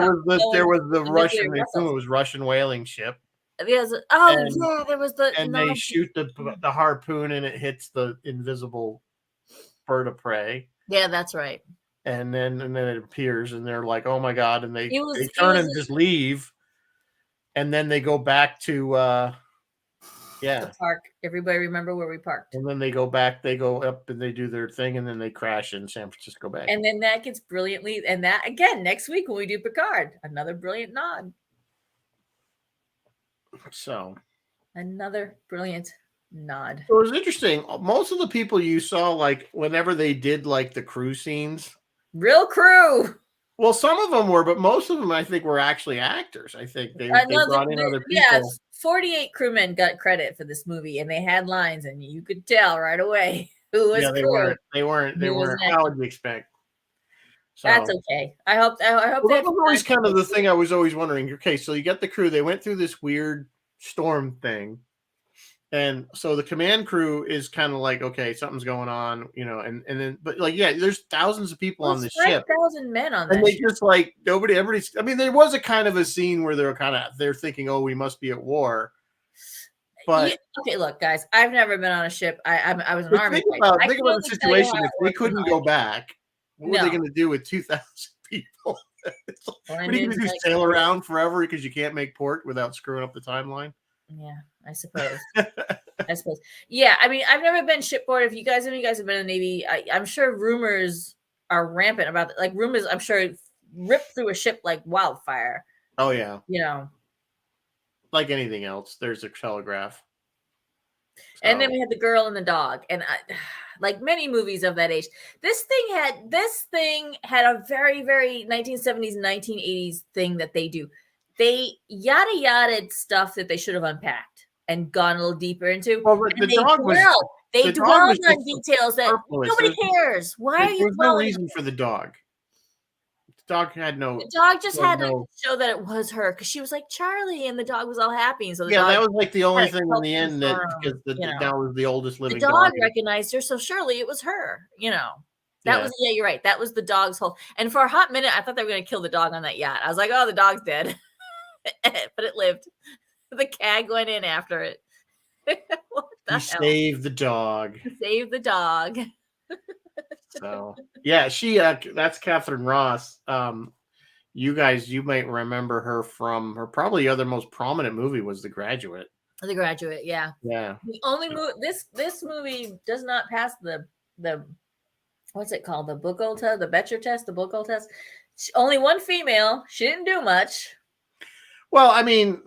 there was the Russian. It was Russian whaling ship. Yes. There was the. And they shoot the harpoon, and it hits the invisible bird of prey. Yeah, that's right. And then it appears, and they're like, "Oh my god!" And they turn and just leave, and then they go back to. The park. Everybody remember where we parked. And then they go back, they go up and they do their thing, and then they crash in San Francisco Bay. And then that gets brilliantly, and that again next week when we do Picard, another brilliant nod. So another brilliant nod. So it was interesting. Most of the people you saw, like whenever they did like the crew scenes. Real crew. Well, some of them were, but most of them, I think, were actually actors. I think they brought in other people. Yeah, 48 crewmen got credit for this movie, and they had lines, and you could tell right away who was. Yeah, they weren't. They weren't. How would you expect? That's So okay. I hope well, they that have was always fun. kind of the thing I was always wondering. Okay, so you get the crew, they went through this weird storm thing. And so the command crew is kind of like, okay, something's going on, and then, but like, yeah, there's thousands of people Well, on it's this ship, 5,000 men on and that they ship. just like everybody's. I mean, there was a kind of a scene where they're thinking, oh, we must be at war, but Okay, look, guys, I've never been on a ship. I was an army think wife. about I think can about the only tell you how situation. If it they works on couldn't the go ice. back, what were they No. going to do with 2,000 people? Well, I What are you knew going to do? like, Sail around forever because you can't make port without screwing up the timeline? yeah, I suppose. I suppose. Yeah, I mean, I've never been shipboard. If you guys, any of you guys have been in the Navy, I'm sure rumors are rampant about like rumors. I'm sure rip through a ship like wildfire. Oh yeah, You know. like anything else, there's a telegraph. And then So we had the girl and the dog, and like many movies of that age, this thing had a very very 1970s 1980s thing that they do. They yada yada stuff that they should have unpacked and gone a little deeper into, well, and they the dog dwelled was on just details that superfluous. nobody cares. Why are you There's no dwelling? reason for the dog. The dog had The dog just had to no. show that it was her because she was like Charlie, and the dog was all happy, and so the Yeah, dog that was like the only had to thing in help the end that confirm, because that was the oldest the living dog dog. recognized her, so surely it was her. That Yeah. was, yeah, you're right. That was the dog's whole. And for a hot minute, I thought they were going to kill the dog on that yacht. I was like, oh, the dog's dead, but it lived. The CAG went in after it. What the You hell? saved the dog. Save the dog. So yeah, that's Catherine Ross. You guys, you might remember her from her probably other most prominent movie was The Graduate. The Graduate, yeah. Yeah. The only movie this movie does not pass the what's it called? The Buchel test, the Betcher test, the Buchel test. Only one female. She didn't do much. Well, I mean,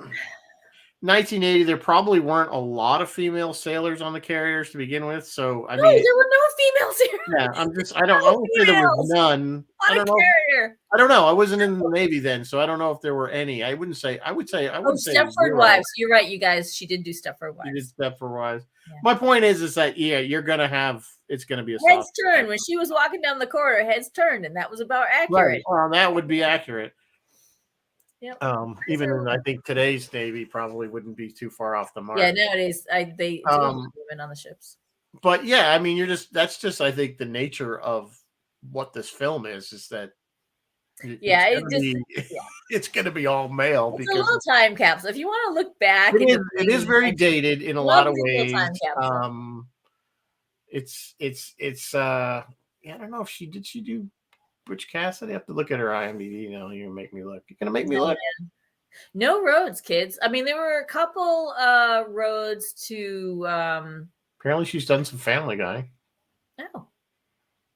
1980, there probably weren't a lot of female sailors on the carriers to begin with. So I mean, there were no females here. yeah, I won't say there was none. I don't know. Carrier. I don't know. I wasn't in the Navy then, so I don't know if there were any. I wouldn't say. I wouldn't say Stepford zero. Wives. You're right, you guys. She did do Stepford Wives. She did Stepford Wives. Yeah. My point is that you're gonna have. It's gonna be a heads soft turned when she was walking down the corridor. Heads turned, and that was about accurate. Right. Well, that would be accurate. Yep. Even in, I think today's Navy probably wouldn't be too far off the mark. Yeah, nowadays they do women on the ships. But yeah, I mean, that's just I think the nature of what this film is that it's going to be all male. It's a little time capsule. If you want to look back, it is very dated in a lot of ways. I don't know if she do Butch Cassidy. I have to look at her IMDb. You're gonna make me look. You're gonna make me look. No roads, kids. I mean, there were a couple roads to. Apparently, she's done some Family Guy. Oh,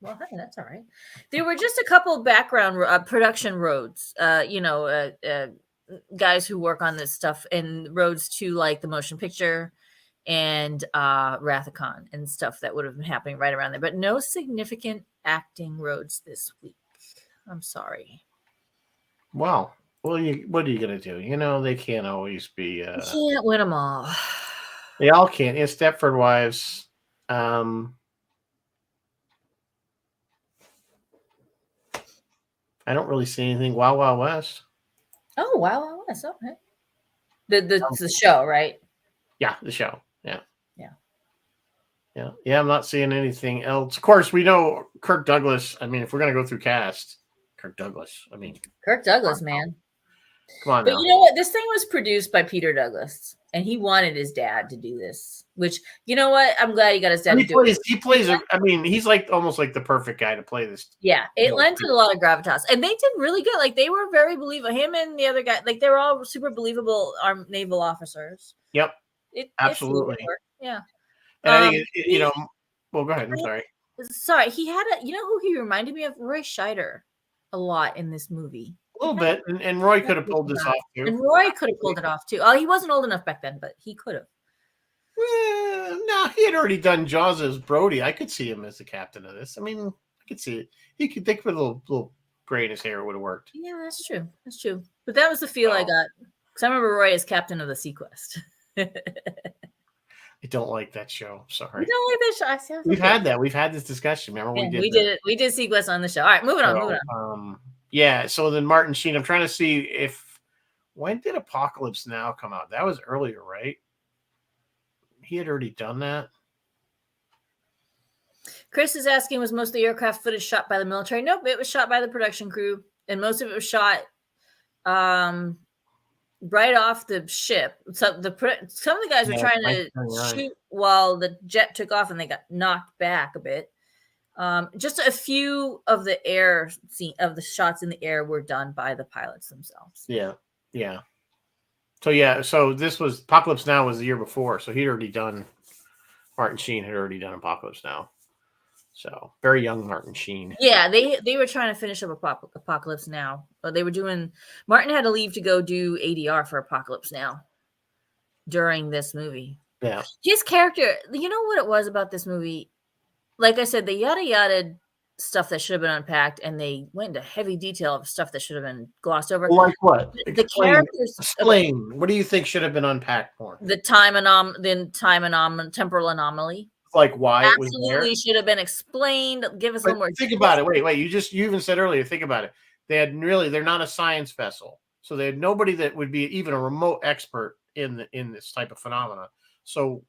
well, hey, that's all right. There were just a couple background production roads. Guys who work on this stuff, and roads to like the motion picture and Rathacon and stuff that would have been happening right around there, but no significant acting roads this week. I'm sorry. Wow. Well, what are you gonna do? They can't always be. You can't win them all. They all can't. Yeah, Stepford Wives. I don't really see anything. Wild Wild West. Oh, Wild West. Okay. The show, right? Yeah, the show. Yeah. Yeah. Yeah. I'm not seeing anything else. Of course, we know Kirk Douglas. I mean, if we're gonna go through cast, Kirk Douglas. I mean, Kirk Douglas, man. Come on. But you know what? This thing was produced by Peter Douglas, and he wanted his dad to do this. Which, you know what? I'm glad he got his dad to do it. He plays. I mean, he's like almost like the perfect guy to play this. Yeah, it lent it a lot of gravitas, and they did really good. Like they were very believable. Him and the other guy, like they were all super believable naval officers. Yep. Absolutely. Yeah. And I think well, go ahead. I'm sorry. Sorry, he had who he reminded me of? Roy Scheider a lot in this movie. A little bit, and Roy could have pulled this off too. And Roy could have pulled it off too. Oh, he wasn't old enough back then, but he could have. Well, no, he had already done Jaws as Brody. I could see him as the captain of this. I mean, I could see it. He could think with a little gray in his hair would have worked. Yeah, that's true. That's true. But that was the feel I got because I remember Roy as captain of the Sequest. I don't like that show. You Sorry. don't like this show? I sound We've had that. We've had this discussion. Remember Yeah, we did we that. did it. We did Sequest on the show. All right, moving on. Moving on. Yeah. So then Martin Sheen. I'm trying to see when did Apocalypse Now come out? That was earlier, right? He had already done that. Chris is asking, was most of the aircraft footage shot by the military? Nope, it was shot by the production crew, and most of it was shot right off the ship. So some of the guys were trying to shoot while the jet took off, and they got knocked back a bit. Just a few of the the shots in the air were done by the pilots themselves. Yeah. So this was Apocalypse Now was the year before, so he'd already done. Martin Sheen had already done Apocalypse Now, so very young Martin Sheen. Yeah, they were trying to finish up Apocalypse Now. They were doing. Martin had to leave to go do ADR for Apocalypse Now during this movie. Yeah, his character. You know what it was about this movie? Like I said, the yada stuff that should have been unpacked, and they went into heavy detail of stuff that should have been glossed over. Like what? The characters. Explain. What do you think should have been unpacked more? The temporal anomaly. Like why absolutely it was there? Should have been explained. Give us a little more. Think about it. Wait. You even said earlier. Think about it. They're not a science vessel, so they had nobody that would be even a remote expert in this type of phenomena. So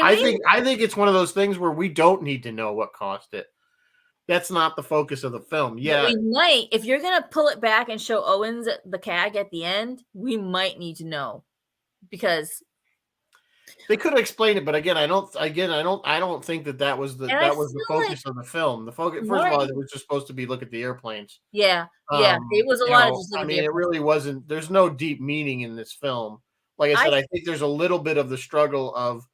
I think it's one of those things where we don't need to know what caused it. That's not the focus of the film. Yeah, but we might, if you're gonna pull it back and show Owens the CAG at the end, we might need to know, because they could have explained it. But again, I don't think that was the focus of the film. The focus, first of all, it was just supposed to be look at the airplanes. Yeah, it was a lot of just. It really wasn't. There's no deep meaning in this film. Like I said, I think there's a little bit of the struggle of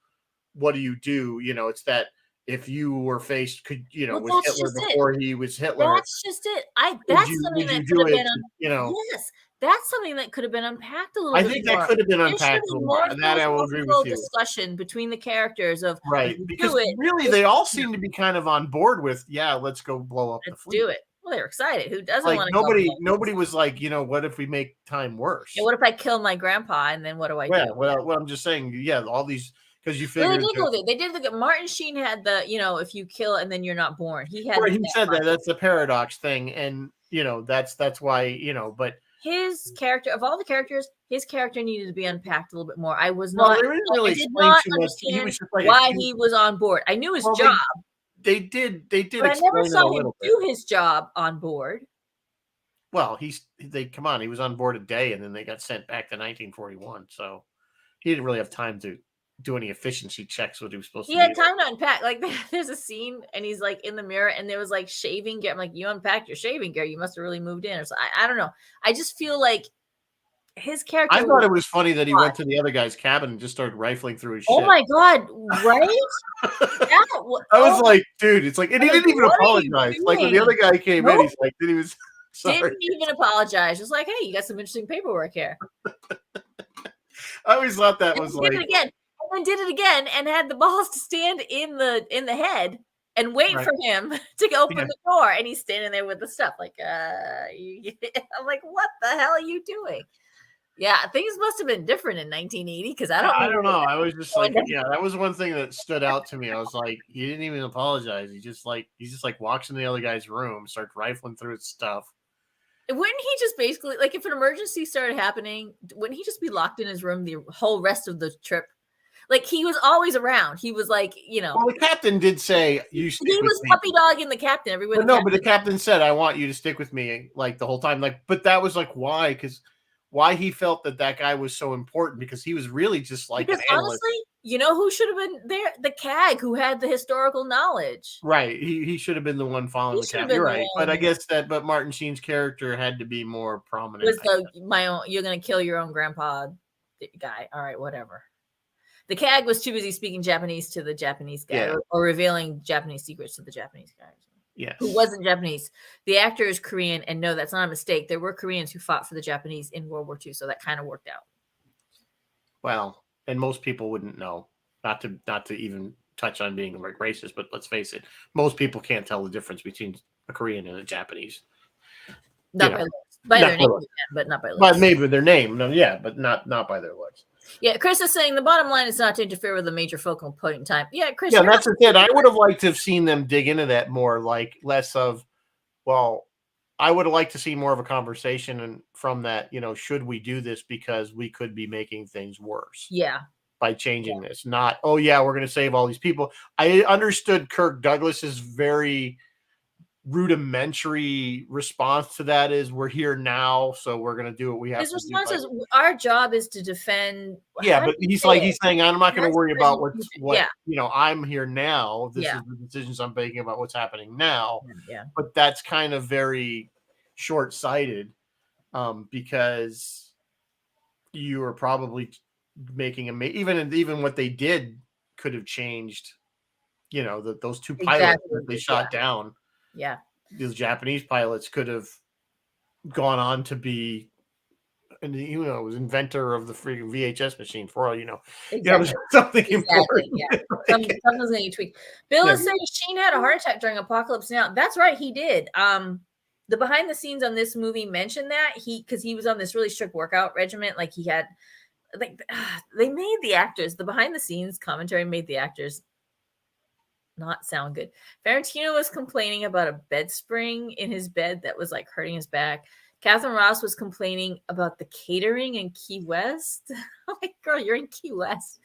what do you do? It's that. If you were faced, with Hitler before he was Hitler, that's just it. That's something that could have been, yes, that's something that could have been unpacked a little bit more. I think that could have been unpacked a little more. That I will agree with you. Discussion between the characters of because really they all seem to be kind of on board with let's go blow up the fleet. Do it. Well, they're excited. Who doesn't want to? Nobody was like, what if we make time worse? Yeah, what if I kill my grandpa and then what do I do? Well, I'm just saying, all these. Because you figured they did look at Martin Sheen had the if you kill and then you're not born. He had he said that's the paradox thing, and that's why but his character of all the characters, his character needed to be unpacked a little bit more. I was not really I did not understand he was just why he was on board. I knew his job. They did. But I never saw him do his job on board. Well, he was on board a day, and then they got sent back to 1941, so he didn't really have time to do any efficiency checks what he was supposed to do. He had time to unpack. Like there's a scene and he's like in the mirror and there was like shaving gear. I'm like, you unpacked your shaving gear. You must have really moved in. Or so I don't know. I just feel like his character. I thought it was funny that he went to the other guy's cabin and just started rifling through his shit. Oh my God. Right? I was like, dude, it's like, and he didn't even apologize. Like when the other guy came in, he's like, he was sorry. Didn't even apologize. Just like, hey, you got some interesting paperwork here. I always thought that was like. And did it again and had the balls to stand in the head and wait for him to open the door, and he's standing there with the stuff like I'm like, what the hell are you doing? Yeah, things must have been different in 1980 because I don't know. I was just like, that was one thing that stood out to me. I was like, he didn't even apologize. He just walks in the other guy's room, starts rifling through his stuff. Wouldn't he just basically, like, if an emergency started happening, wouldn't he just be locked in his room the whole rest of the trip? Like, he was always around. He was like, Well, the captain did say, he was puppy dogging the captain everywhere. But the captain said, I want you to stick with me, like, the whole time. Like, but that was like, why? Because why he felt that guy was so important, because he was really just like an analyst. Honestly, who should have been there? The CAG, who had the historical knowledge. Right. He should have been the one following the captain. You're right. But I guess but Martin Sheen's character had to be more prominent. Was you're going to kill your own grandpa guy. All right, whatever. The CAG was too busy speaking Japanese to the Japanese guy or revealing Japanese secrets to the Japanese guy. Yeah. Who wasn't Japanese. The actor is Korean, and no, that's not a mistake. There were Koreans who fought for the Japanese in World War II, so that kind of worked out. Well, and most people wouldn't know. Not to even touch on being like racist, but let's face it, most people can't tell the difference between a Korean and a Japanese. Not by looks. By their name, but not by looks. But maybe their name. No, yeah, but not by their looks. Yeah, Chris is saying the bottom line is not to interfere with a major focal point in time. Yeah, Chris. Yeah, that's it. I would have liked to have seen them dig into that more, like less of, well, I would have liked to see more of a conversation and from that, should we do this because we could be making things worse Yeah. by changing this? Not, oh yeah, we're going to save all these people. I understood Kirk Douglas's very rudimentary response to that is, we're here now, so we're going to do what we have His to do. response is, our job is to defend. Yeah, but he's saying, I'm not going to worry about I'm here now. This is the decisions I'm making about what's happening now. Yeah. But that's kind of very short-sighted, because you are probably making even what they did could have changed. Those two pilots that they shot down. Yeah, these Japanese pilots could have gone on to be, and was inventor of the freaking VHS machine, for all you know. Exactly. Something important. Yeah. Something's going to tweak. Bill is saying Sheen had a heart attack during Apocalypse Now. That's right, he did. The behind the scenes on this movie mentioned that because he was on this really strict workout regimen. Like he had, they made the actors, the behind the scenes commentary made the actors not sound good. Ferrantino was complaining about a bed spring in his bed that was like hurting his back. Catherine Ross was complaining about the catering in Key West. I'm like, girl, you're in Key West.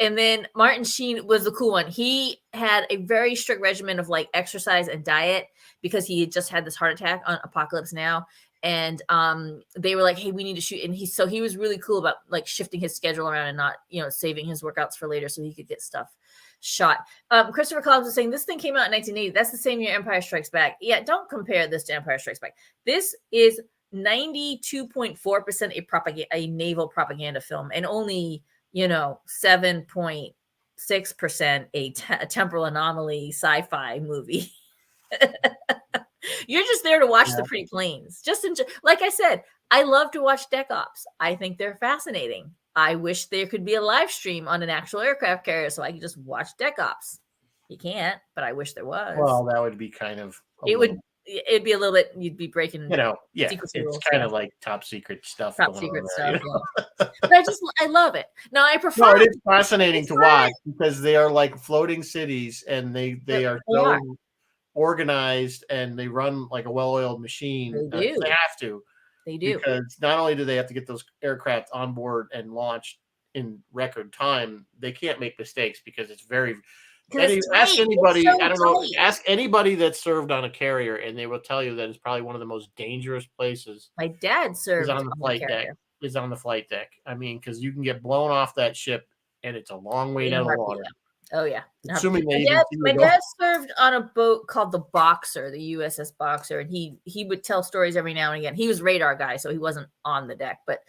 And then Martin Sheen was the cool one. He had a very strict regimen of like exercise and diet because he had just had this heart attack on Apocalypse Now. And they were like, hey, we need to shoot. And he was really cool about like shifting his schedule around and not, saving his workouts for later so he could get stuff shot. Christopher Collins was saying this thing came out in 1980. That's the same year Empire Strikes Back. Yeah, don't compare this to Empire Strikes Back. This is 92.4% a naval propaganda film, and only 7.6% a temporal anomaly sci-fi movie. You're just there to watch the pretty planes. Just enjoy. Like I said, I love to watch deck ops. I think they're fascinating. I wish there could be a live stream on an actual aircraft carrier so I could just watch deck ops. You can't, but I wish there was. Well, that would be kind of. It'd be a little bit. You'd be breaking. It's kind of like top secret stuff. Top secret stuff. Yeah. But I love it. Now I prefer. No, it is fascinating to watch because they are like floating cities, and they are so organized, and they run like a well-oiled machine. They do. They have to. They do, because not only do they have to get those aircraft on board and launched in record time, they can't make mistakes because it's very. Ask anybody. I don't know. Ask anybody that served on a carrier, and they will tell you that it's probably one of the most dangerous places. My dad served on the flight deck. Is on the flight deck. I mean, because you can get blown off that ship, and it's a long way down the water. Oh yeah. Assuming my dad served on a boat called the Boxer, the USS Boxer, and he would tell stories every now and again. He was radar guy, so he wasn't on the deck, but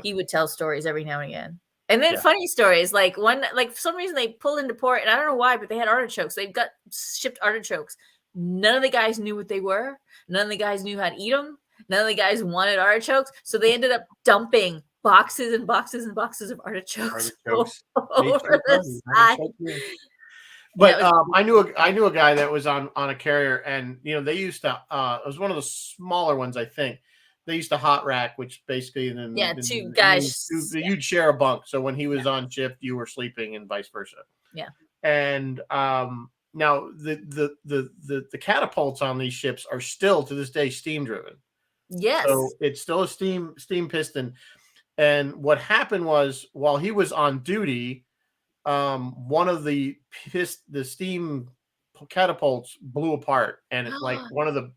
he would tell stories every now and again. And then funny stories, like for some reason they pulled into port, and I don't know why, but they had artichokes. They got shipped artichokes. None of the guys knew what they were. None of the guys knew how to eat them. None of the guys wanted artichokes, so they ended up dumping boxes and boxes and boxes of artichokes over the side. But I knew a guy that was on a carrier, and they used to. It was one of the smaller ones, I think. They used to hot rack, which basically two guys. You'd share a bunk, so when he was on shift, you were sleeping, and vice versa. Yeah. And now the catapults on these ships are still to this day steam driven. Yes. So it's still a steam piston. And what happened was, while he was on duty, one of the steam catapults blew apart, and it's like one of the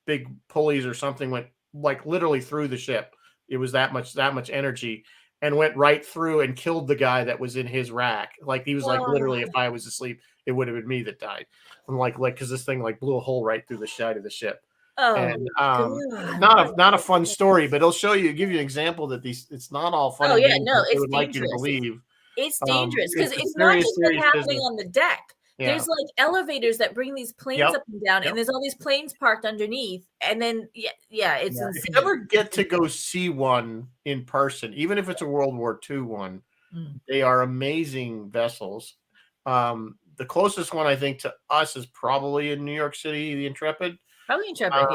big pulleys or something went like literally through the ship. It was that much energy, and went right through and killed the guy that was in his rack. Like he was like, literally, if I was asleep, it would have been me that died. I'm like because this thing like blew a hole right through the side of the ship. And not a fun story, but it'll give you an example that it's not all fun. Oh yeah, no, they would like you to believe. It's dangerous because it's not just what's happening on the deck. Yeah. There's like elevators that bring these planes up and down, and there's all these planes parked underneath. And then it's insane. If you ever get to go see one in person, even if it's a World War II one, they are amazing vessels. The closest one I think to us is probably in New York City, the Intrepid. Probably Intrepid,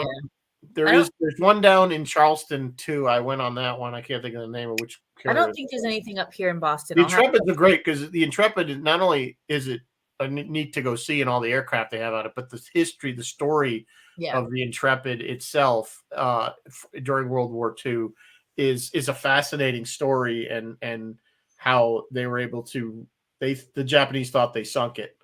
there's one down in Charleston too. I went on that one. I can't think of the name of which I carrier. don't think there's anything up here in Boston. The Intrepids are great because the Intrepid is not only is it neat to go see and all the aircraft they have on it, but the history, the story of the Intrepid itself during World War II is a fascinating story, and how they were able to the Japanese thought they sunk it,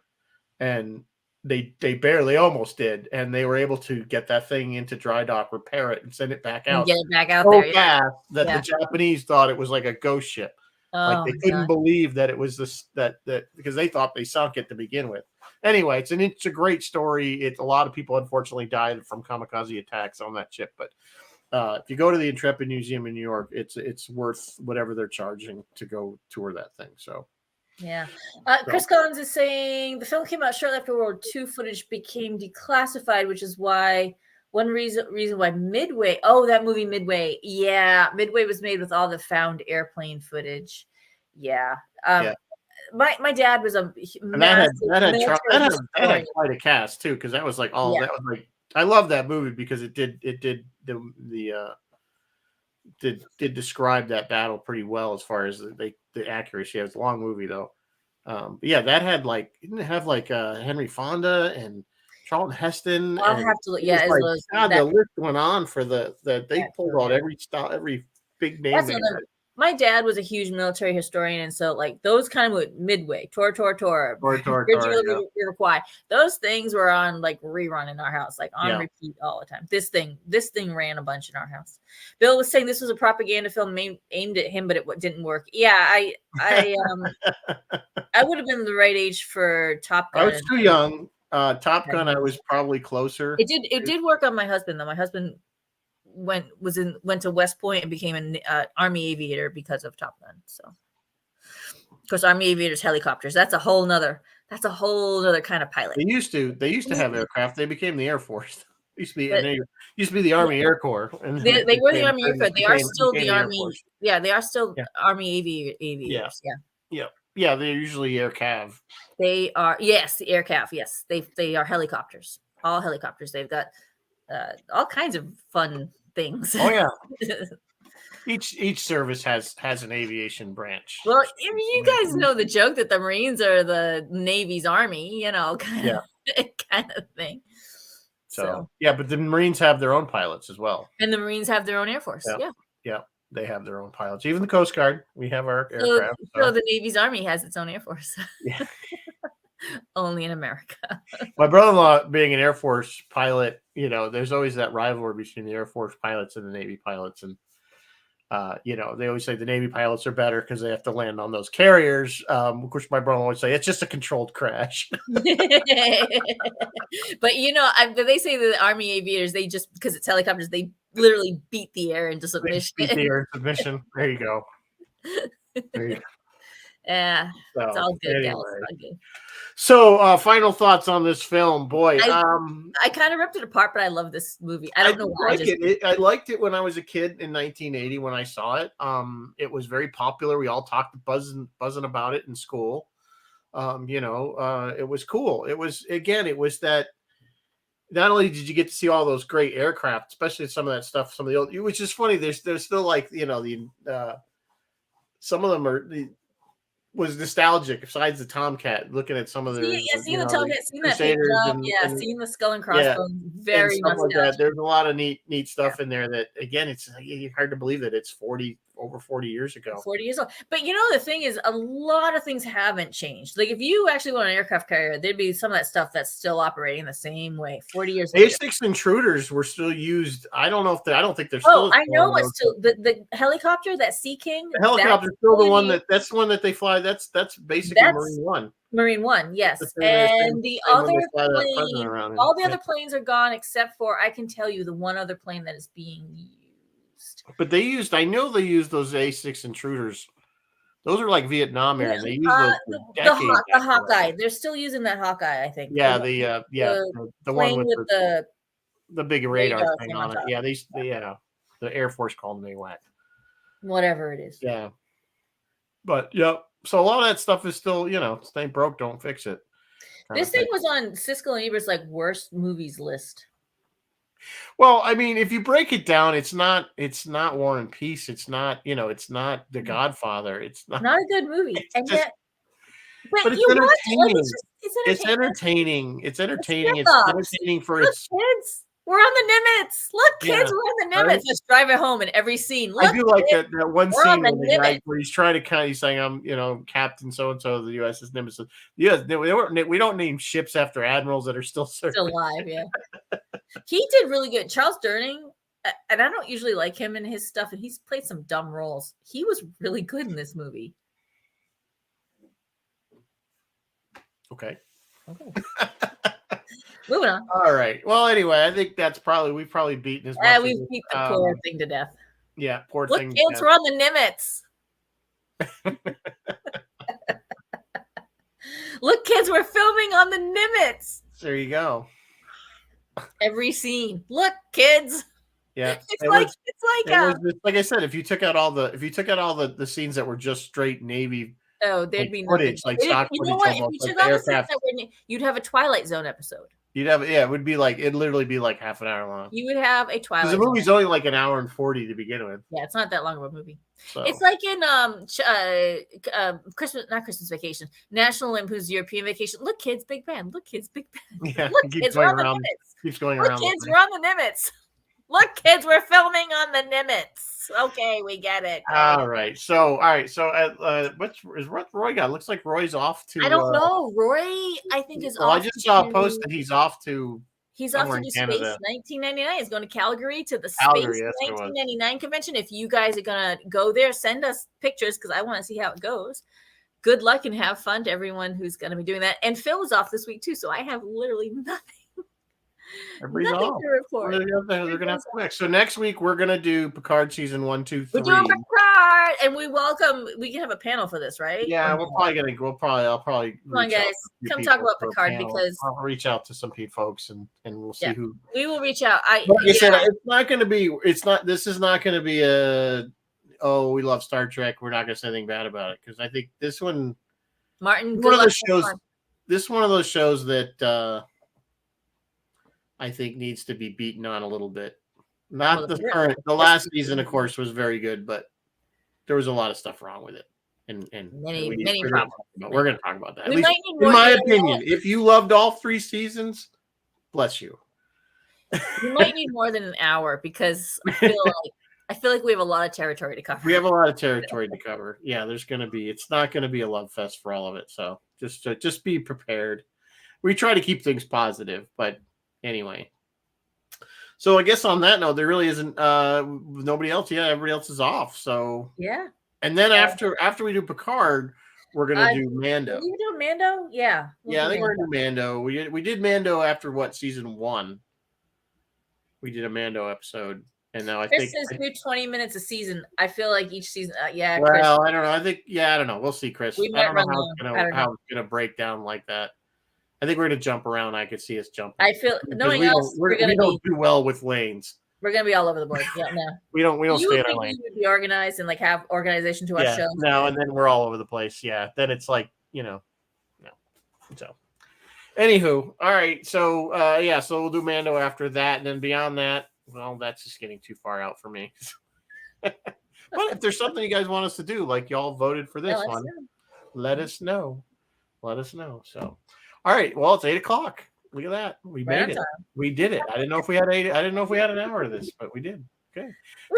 and they barely almost did, and they were able to get that thing into dry dock, repair it, and send it back out. And get it back out so there fast that the Japanese thought it was like a ghost ship. Like they couldn't believe that it was this that because they thought they sunk it to begin with. Anyway, it's a great story. A lot of people unfortunately died from kamikaze attacks on that ship, but if you go to the Intrepid Museum in New York, it's worth whatever they're charging to go tour that thing. So. Yeah. Chris Collins is saying the film came out shortly after World War II. Footage became declassified, which is why one reason why Midway. Oh, that movie Midway. Yeah, Midway was made with all the found airplane footage. Yeah. My dad was a massive that had quite a cast too, because that was like all that was like. I love that movie because it did describe that battle pretty well as far as the accuracy. It was a long movie though. But yeah, that had didn't it have Henry Fonda and Charlton Heston? I'll have to look. Yeah, the list went on for they pulled out every big name. My dad was a huge military historian, and so those kind of Midway, Tor, Iroquois, those things were on rerun in our house, on repeat all the time. This thing ran a bunch in our house. Bill was saying this was a propaganda film aimed at him, but it didn't work. Yeah, I would have been the right age for Top Gun. I was too young. Top Gun, I was probably closer. It did work on my husband though. My husband went to West Point and became an Army aviator because of Top Gun. So, of course, Army aviators, helicopters. That's a whole nother kind of pilot. They used to have aircraft. They became the Air Force. Used to be the Army Air Corps. And they were the Army Air Corps. They are still the Army. Yeah, they are still Army aviators. Yeah. They're usually Air Cav. They are the Air Cav. Yes, they are helicopters. All helicopters. They've got all kinds of fun things. Oh yeah. Each service has an aviation branch. Well, you guys know the joke that the Marines are the Navy's Army, kind of thing. So yeah, but the Marines have their own pilots as well. And the Marines have their own Air Force. Yeah. They have their own pilots. Even the Coast Guard, we have our aircraft. So the Navy's Army has its own Air Force. Yeah. Only in America. My brother-in-law being an Air Force pilot, there's always that rivalry between the Air Force pilots and the Navy pilots. And, they always say the Navy pilots are better because they have to land on those carriers. Of course, my brother would say it's just a controlled crash. But, they say the Army aviators, they just, because it's helicopters, they literally beat the air into submission. Beat the air into submission. There you go. Yeah. So, it's all good, anyway. Guys. It's all good. So, final thoughts on this film, boy. I kind of ripped it apart, but I love this movie. I don't know why. I liked it when I was a kid in 1980 when I saw it. It was very popular. We all talked buzzing about it in school. It was cool. It was that. Not only did you get to see all those great aircraft, especially some of that stuff, some of the old, which is funny. There's still some of them was nostalgic. Besides the Tomcat, looking at some of their seeing the Tomcat, seeing that big jump, seeing the skull and crossbones, very stuff like that. There's a lot of neat stuff in there that again, it's hard to believe that it's over 40 years ago. 40 years old. But the thing is, a lot of things haven't changed. Like if you actually went on an aircraft carrier, there'd be some of that stuff that's still operating the same way 40 years ago. A6 intruders were still used. I don't think they're still. Oh, I know it's still the helicopter, that Sea King. The helicopter is still the one that's the one that they fly. That's basically Marine One. Marine One, yes. And the other plane, all the other planes are gone except for, I can tell you, the one other plane that is being used. But I know they used those A6 intruders. Those are like Vietnam era. They use those for decades. The Hawkeye. They're still using that Hawkeye, I think. Yeah, the one with the big radar thing on it. Yeah, the Air Force called them AWAC. Whatever it is. Yeah. But so a lot of that stuff is still, if it ain't broke, don't fix it. This thing was on Siskel and Ebert's worst movies list. Well, I mean, if you break it down, it's not War and Peace. It's not, it's not The Godfather. It's not. Not a good movie, It's and just, yet, but but it's you watch it like entertaining. it's It's entertainment. entertaining. It's It's entertaining. It's flip-flops. entertaining for Look, its. kids, we're on the Nimitz. Look, kids, Yeah, we're on the right. Nimitz. Just drive it home in every scene. I Look, do like kids, that one we're on scene the where the guy Nimitz. where he's trying to he's saying, I'm, Captain so and so of the USS Nimitz. Yes, we don't name ships after admirals that are still serving. Still alive, yeah. He did really good. Charles Durning, and I don't usually like him in his stuff, and he's played some dumb roles. He was really good in this movie. Okay. Moving on. All right. Well, anyway, I think we've probably beaten as much. We've beat the poor thing to death. Yeah, poor Look, thing. kids, we're on the Nimitz. Look, kids, we're filming on the Nimitz. There you go. Every scene. Look, kids. Yeah, it's like I said, if you took out all the scenes that were just straight Navy, there'd be footage, nothing. like stock You footage, know what? If almost you like took the out the scenes aircraft. that were, you'd have a Twilight Zone episode. It would be like, it'd literally be like half an hour long. You would have a Twilight Zone. Because the movie's only like an hour and 40 to begin with. Yeah, it's not that long of a movie. So. It's like in not Christmas Vacation, National Lampoon's European Vacation. Look, kids, Big Ben. Look, kids, Big Ben. Yeah, Look, kids, we're on the Nimitz. Keeps going Look, around. kids, we're on the Nimitz. Look, kids, we're filming on the Nimitz. Okay, we get it. All right. So what's Roy got? Looks like Roy's off to. I don't know. Roy, I think is off. I just saw a post that he's off to. He's off to do Space 1999. He's going to Calgary to the Space 1999 convention. If you guys are going to go there, send us pictures because I want to see how it goes. Good luck and have fun to everyone who's going to be doing that. And Phil is off this week too, so I have literally nothing. Everybody's off. To report. They're going to have to next. So next week we're going to do Picard season 1, 2, 3. We're doing Picard, and we can have a panel for this, right? Yeah, I'll probably. Come on, guys, come talk about Picard because I'll reach out to some folks and we'll see who. We will reach out. Like I said, it's not going to be. This is not going to be we love Star Trek, we're not going to say anything bad about it, because I think this one, Martin, one of those shows. This is one of those shows that. I think needs to be beaten on a little bit. Not the last season, of course, was very good, but there was a lot of stuff wrong with it. And many problems. We're going to talk about that. At least, in my opinion, if you loved all 3 seasons, bless you. You might need more than an hour because I feel like we have a lot of territory to cover. We have a lot of territory to cover. Yeah, it's not going to be a love fest for all of it. So just be prepared. We try to keep things positive, but anyway, so I guess on that note, there really isn't nobody else. Yeah, everybody else is off. So yeah, and then after we do Picard, we're gonna do Mando. You do Mando? Yeah. I think we're gonna do Mando. We did Mando after season 1. We did a Mando episode, and now Chris says do 20 minutes a season. I feel like each season. Well, Chris, I don't know. I think I don't know. We'll see, Chris. I don't know how it's gonna break down like that. I think we're going to jump around. I could see us jumping. I feel knowing us, we don't do well with lanes. We're going to be all over the board. Yeah, no. we don't stay in our lane. We would be organized and have organization to our shows. No, and then we're all over the place. Yeah, then it's like no. So, anywho, all right. So so we'll do Mando after that, and then beyond that, well, that's just getting too far out for me. But if there's something you guys want us to do, like y'all voted for this one, let us know. Let us know. So. All right. Well, it's 8:00. Look at that. We made it. We did it. I didn't know if we had an hour of this, but we did. Okay.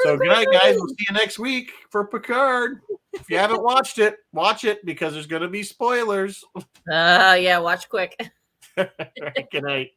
So good night, guys. We'll see you next week for Picard. If you haven't watched it, watch it because there's going to be spoilers. Yeah. Watch quick. Good night.